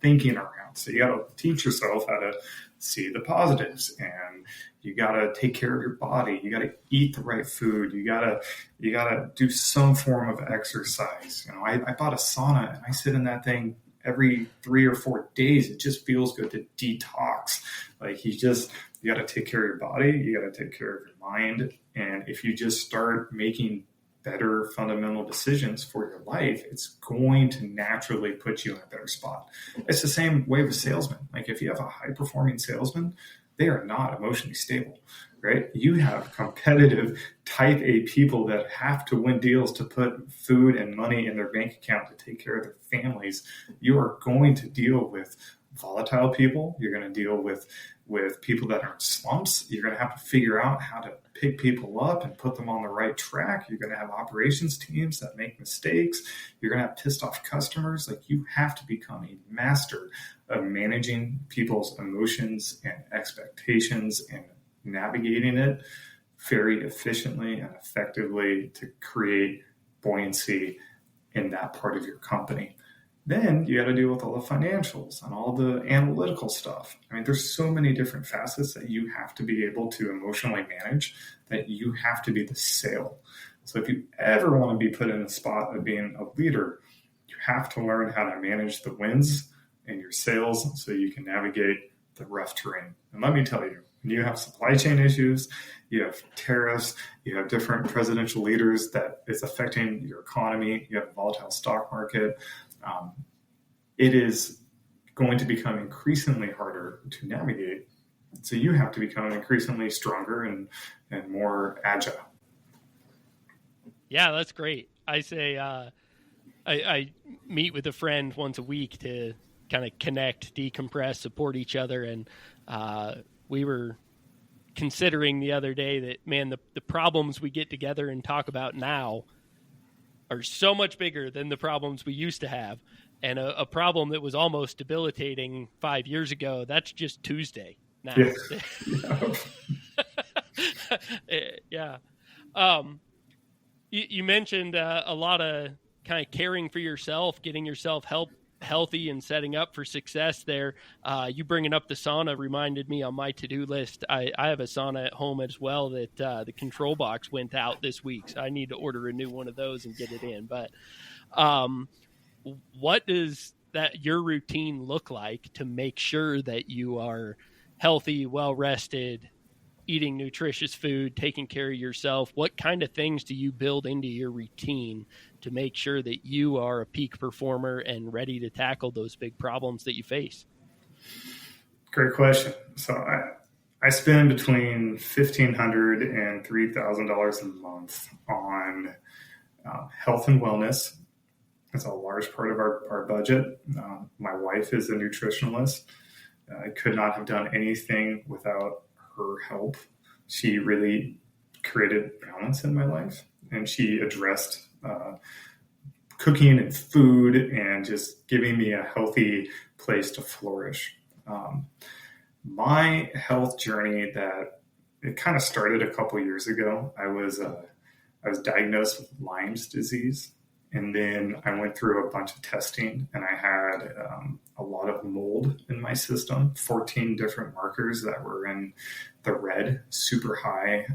thinking around. So you gotta teach yourself how to see the positives, and you gotta take care of your body. You gotta eat the right food. You gotta do some form of exercise. I bought a sauna, and I sit in that thing every 3 or 4 days. It just feels good to detox. Like, you got to take care of your body. You got to take care of your mind. And if you just start making better fundamental decisions for your life, it's going to naturally put you in a better spot. It's the same way with salesmen. Like, if you have a high performing salesman, they are not emotionally stable, right? You have competitive type A people that have to win deals to put food and money in their bank account to take care of their families. You are going to deal with volatile people. You're going to deal with people that are in slumps. You're going to have to figure out how to pick people up and put them on the right track. You're going to have operations teams that make mistakes. You're going to have pissed off customers. Like, you have to become a master of managing people's emotions and expectations and navigating it very efficiently and effectively to create buoyancy in that part of your company. Then you got to deal with all the financials and all the analytical stuff. I mean, there's so many different facets that you have to be able to emotionally manage, that you have to be the sale. So if you ever want to be put in the spot of being a leader, you have to learn how to manage the wins in your sales so you can navigate the rough terrain. And let me tell you, when you have supply chain issues, you have tariffs, you have different presidential leaders that is affecting your economy, you have a volatile stock market, it is going to become increasingly harder to navigate. So you have to become increasingly stronger and more agile. Yeah, that's great. I say I meet with a friend once a week to kind of connect, decompress, support each other. And we were considering the other day that, man, the problems we get together and talk about now are so much bigger than the problems we used to have. And a problem that was almost debilitating 5 years ago, that's just Tuesday now. Yeah. You mentioned a lot of kind of caring for yourself, getting yourself healthy and setting up for success there. You bringing up the sauna reminded me on my to-do list. I have a sauna at home as well that the control box went out this week, so I need to order a new one of those and get it in. But what does your routine look like to make sure that you are healthy, well-rested, eating nutritious food, taking care of yourself? What kind of things do you build into your routine to make sure that you are a peak performer and ready to tackle those big problems that you face? Great question. So I spend between $1,500 and $3,000 a month on health and wellness. It's a large part of our budget. My wife is a nutritionalist. I could not have done anything without her help. She really created balance in my life, and she addressed cooking and food and just giving me a healthy place to flourish. My health journey, that it kind of started a couple years ago. I was diagnosed with Lyme's disease. And then I went through a bunch of testing, and I had a lot of mold in my system, 14 different markers that were in the red, super high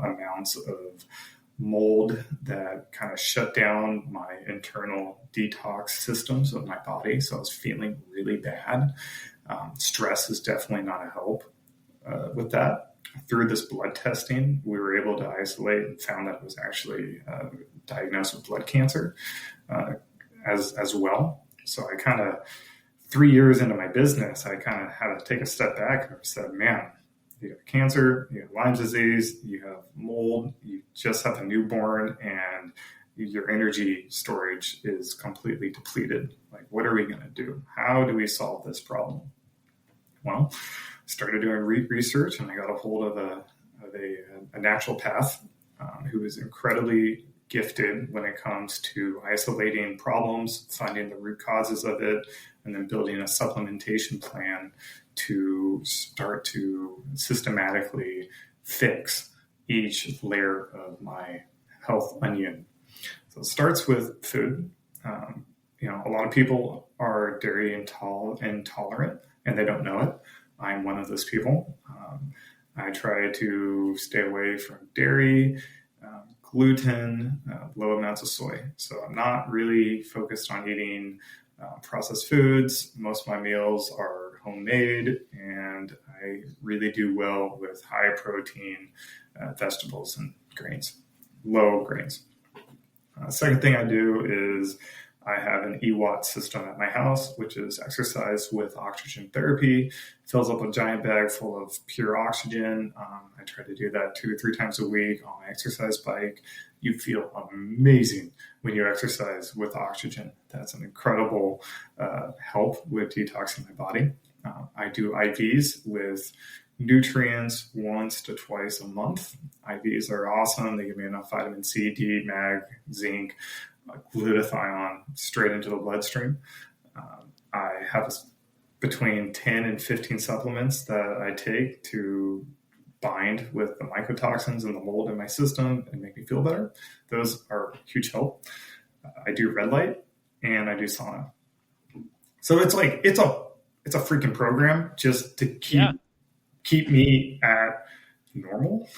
amounts of mold that kind of shut down my internal detox systems of my body. So I was feeling really bad. Stress is definitely not a help with that. Through this blood testing, we were able to isolate and found that it was actually diagnosed with blood cancer as well. So I kind of, 3 years into my business, I kind of had to take a step back and said, man, you have cancer, you have Lyme disease, you have mold, you just have a newborn, and your energy storage is completely depleted. Like, what are we going to do? How do we solve this problem? Well, started doing research, and I got a hold of a naturopath who is incredibly gifted when it comes to isolating problems, finding the root causes of it, and then building a supplementation plan to start to systematically fix each layer of my health onion. So it starts with food. A lot of people are dairy intolerant, and they don't know it. I'm one of those people. I try to stay away from dairy, gluten, low amounts of soy. So I'm not really focused on eating processed foods. Most of my meals are homemade, and I really do well with high protein vegetables and grains, low grains. Second thing I do is I have an EWAT system at my house, which is exercise with oxygen therapy. Fills up a giant bag full of pure oxygen. I try to do that 2 or 3 times a week on my exercise bike. You feel amazing when you exercise with oxygen. That's an incredible help with detoxing my body. I do IVs with nutrients once to twice a month. IVs are awesome. They give me enough vitamin C, D, mag, zinc, glutathione straight into the bloodstream. I have between 10 and 15 supplements that I take to bind with the mycotoxins and the mold in my system and make me feel better. Those are huge help. I do red light and I do sauna. So it's a freaking program just to keep me at normal.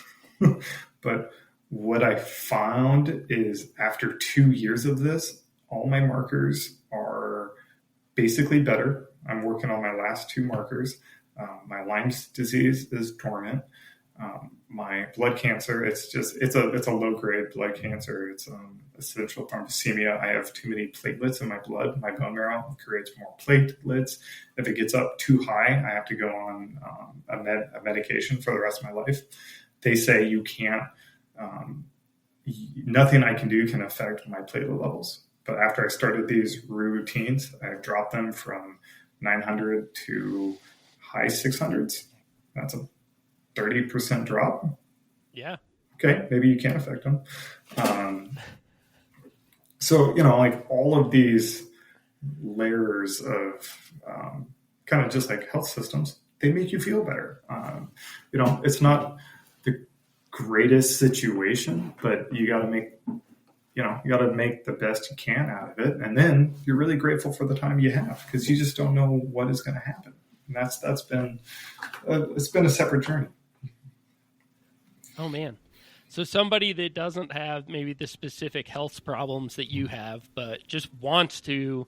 But what I found is after 2 years of this, all my markers are basically better. I'm working on my last 2 markers. My Lyme's disease is dormant. My blood cancer, it's a low grade blood cancer. It's essential thrombocythemia. I have too many platelets in my blood. My bone marrow creates more platelets. If it gets up too high, I have to go on a medication for the rest of my life. They say you can't. Nothing I can do can affect my platelet levels. But after I started these routines, I dropped them from 900 to high 600s. That's a 30% drop. Yeah. Okay, maybe you can't affect them. So, like all of these layers of kind of just like health systems, they make you feel better. It's not the greatest situation, but you got to make the best you can out of it. And then you're really grateful for the time you have, because you just don't know what is going to happen. And that's been it's been a separate journey. Oh, man. So somebody that doesn't have maybe the specific health problems that you have, but just wants to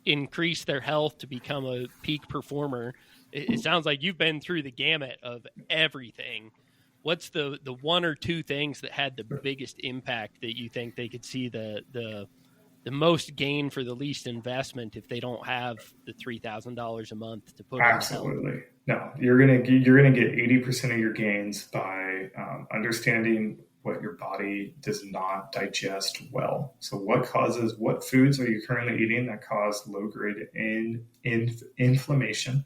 increase their health to become a peak performer, it sounds like you've been through the gamut of everything. What's the one or two things that had the biggest impact that you think they could see the most gain for the least investment if they don't have the $3,000 a month to put? Absolutely. No, you're gonna get 80% of your gains by understanding what your body does not digest well. So what foods are you currently eating that cause low grade inflammation?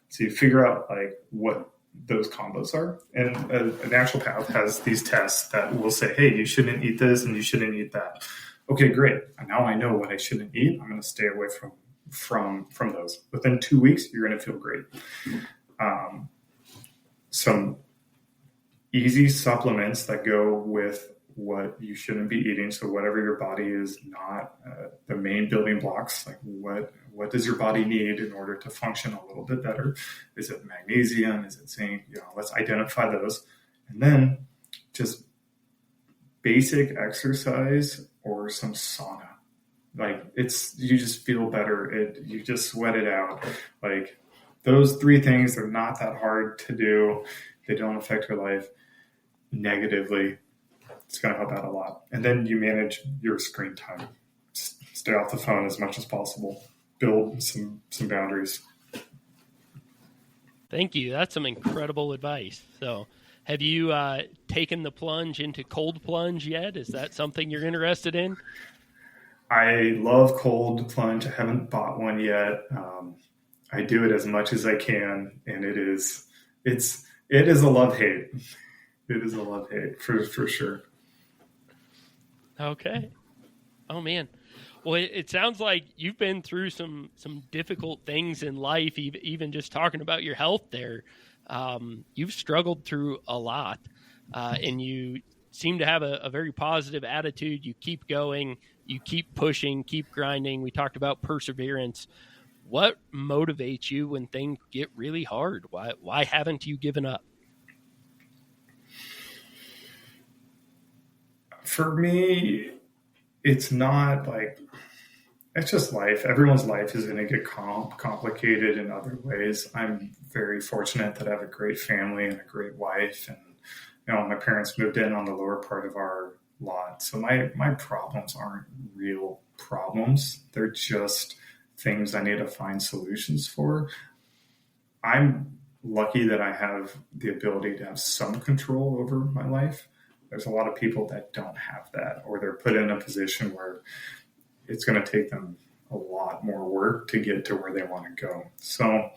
So you figure out like what those combos are. And a naturopath has these tests that will say, hey, you shouldn't eat this and you shouldn't eat that. Okay, great. And now I know what I shouldn't eat. I'm going to stay away from those. Within 2 weeks, you're going to feel great. Some easy supplements that go with what you shouldn't be eating. So whatever your body is not the main building blocks, like what does your body need in order to function a little bit better? Is it magnesium? Is it zinc? Let's identify those. And then just basic exercise or some sauna. Like you just feel better. You just sweat it out. Like those three things are not that hard to do. They don't affect your life negatively. It's going to help out a lot. And then you manage your screen time. Stay off the phone as much as possible. Build some boundaries. Thank you. That's some incredible advice. So have you taken the plunge into cold plunge yet? Is that something you're interested in? I love cold plunge. I haven't bought one yet. I do it as much as I can, and it is a love-hate. It is a love-hate for sure. Okay. Oh, man. Well, it sounds like you've been through some difficult things in life, even just talking about your health there. You've struggled through a lot, and you seem to have a very positive attitude. You keep going, you keep pushing, keep grinding. We talked about perseverance. What motivates you when things get really hard? Why haven't you given up? For me, it's not like, it's just life. Everyone's life is going to get complicated in other ways. I'm very fortunate that I have a great family and a great wife. And, my parents moved in on the lower part of our lot. So my problems aren't real problems. They're just things I need to find solutions for. I'm lucky that I have the ability to have some control over my life. There's a lot of people that don't have that, or they're put in a position where it's going to take them a lot more work to get to where they want to go. So,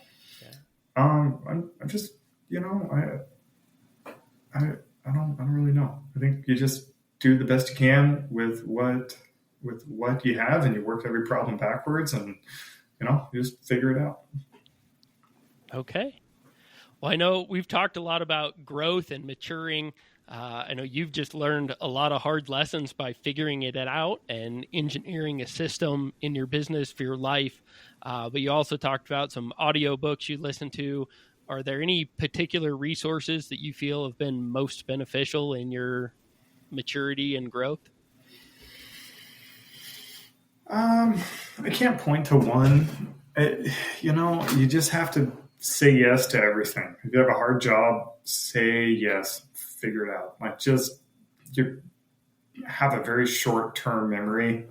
I'm just, I don't really know. I think you just do the best you can with what you have, and you work every problem backwards, and you just figure it out. Okay. Well, I know we've talked a lot about growth and maturing. I know you've just learned a lot of hard lessons by figuring it out and engineering a system in your business for your life. But you also talked about some audiobooks you listen to. Are there any particular resources that you feel have been most beneficial in your maturity and growth? I can't point to one. You just have to say yes to everything. If you have a hard job, say yes, figure it out. Like just you have a very short-term memory.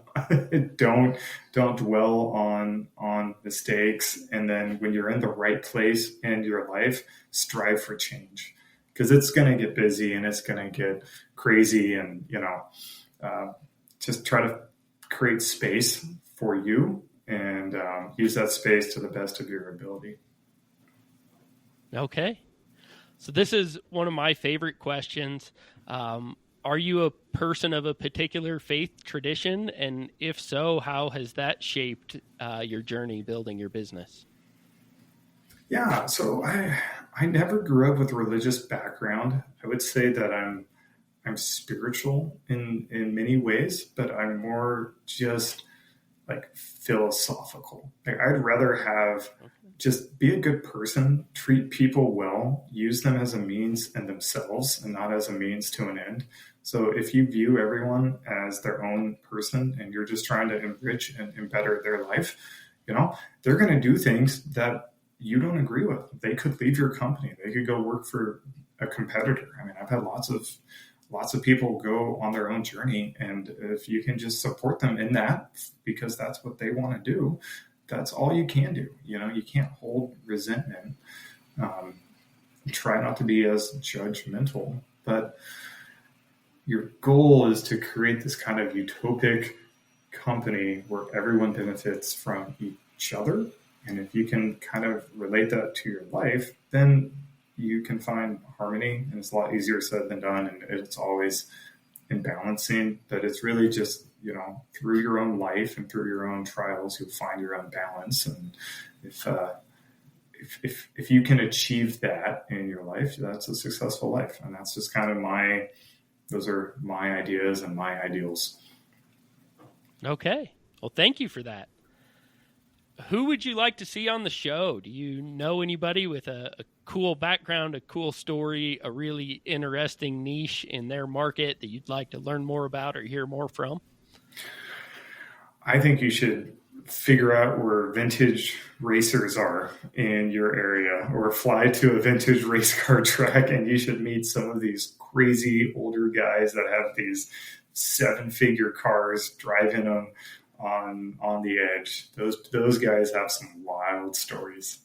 don't dwell on mistakes. And then when you're in the right place in your life, strive for change, because it's going to get busy and it's going to get crazy. And just try to create space for you and use that space to the best of your ability. Okay. So this is one of my favorite questions. Are you a person of a particular faith tradition? And if so, how has that shaped your journey building your business? Yeah, so I never grew up with a religious background. I would say that I'm spiritual in many ways, but I'm more just like philosophical. Like I'd rather have just be a good person, treat people well, use them as a means in themselves and not as a means to an end. So if you view everyone as their own person and you're just trying to enrich and better their life, they're going to do things that you don't agree with. They could leave your company. They could go work for a competitor. I mean, I've had lots of people go on their own journey, and if you can just support them in that, because that's what they want to do, that's all you can do. You can't hold resentment. Try not to be as judgmental, but your goal is to create this kind of utopic company where everyone benefits from each other. And if you can kind of relate that to your life, then you can find harmony, and it's a lot easier said than done. And it's always in balancing, but it's really just, through your own life and through your own trials, you'll find your own balance. And if you can achieve that in your life, that's a successful life. And that's just kind of those are my ideas and my ideals. Okay. Well, thank you for that. Who would you like to see on the show? Do you know anybody with a cool background, a cool story, a really interesting niche in their market that you'd like to learn more about or hear more from? I think you should figure out where vintage racers are in your area, or fly to a vintage race car track, and you should meet some of these crazy older guys that have these 7-figure cars driving them on the edge. Those guys have some wild stories.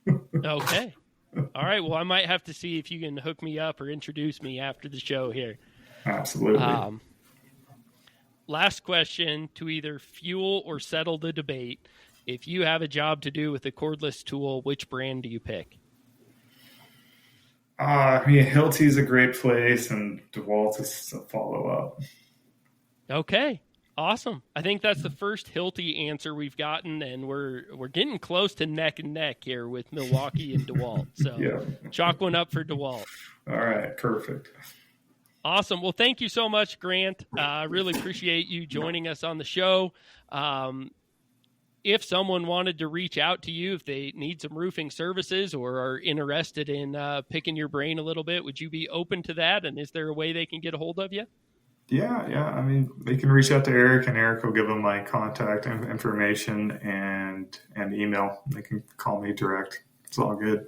Okay. All right. Well, I might have to see if you can hook me up or introduce me after the show here. Absolutely. Last question to either fuel or settle the debate. If you have a job to do with a cordless tool, which brand do you pick? Hilti's a great place, and DeWalt is a follow-up. Okay. Awesome. I think that's the first Hilti answer we've gotten, and we're getting close to neck and neck here with Milwaukee and DeWalt. So yeah. Chalk one up for DeWalt. All right. Perfect. Awesome. Well, thank you so much, Grant. I really appreciate you joining us on the show. If someone wanted to reach out to you, if they need some roofing services or are interested in picking your brain a little bit, would you be open to that? And is there a way they can get a hold of you? Yeah. I mean, they can reach out to Eric, and Eric will give them my contact information and email. They can call me direct. It's all good.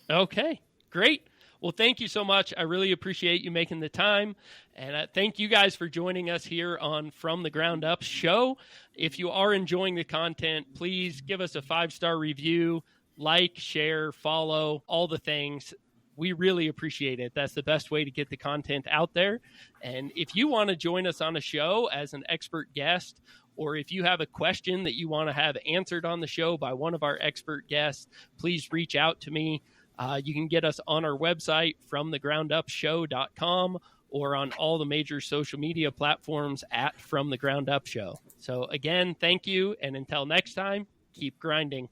Okay, great. Well, thank you so much. I really appreciate you making the time. And thank you guys for joining us here on From the Ground Up show. If you are enjoying the content, please give us a 5-star review, like, share, follow, all the things. We really appreciate it. That's the best way to get the content out there. And if you want to join us on a show as an expert guest, or if you have a question that you want to have answered on the show by one of our expert guests, please reach out to me. You can get us on our website, fromthegroundupshow.com, or on all the major social media platforms at From the Ground Up Show. So again, thank you. And until next time, keep grinding.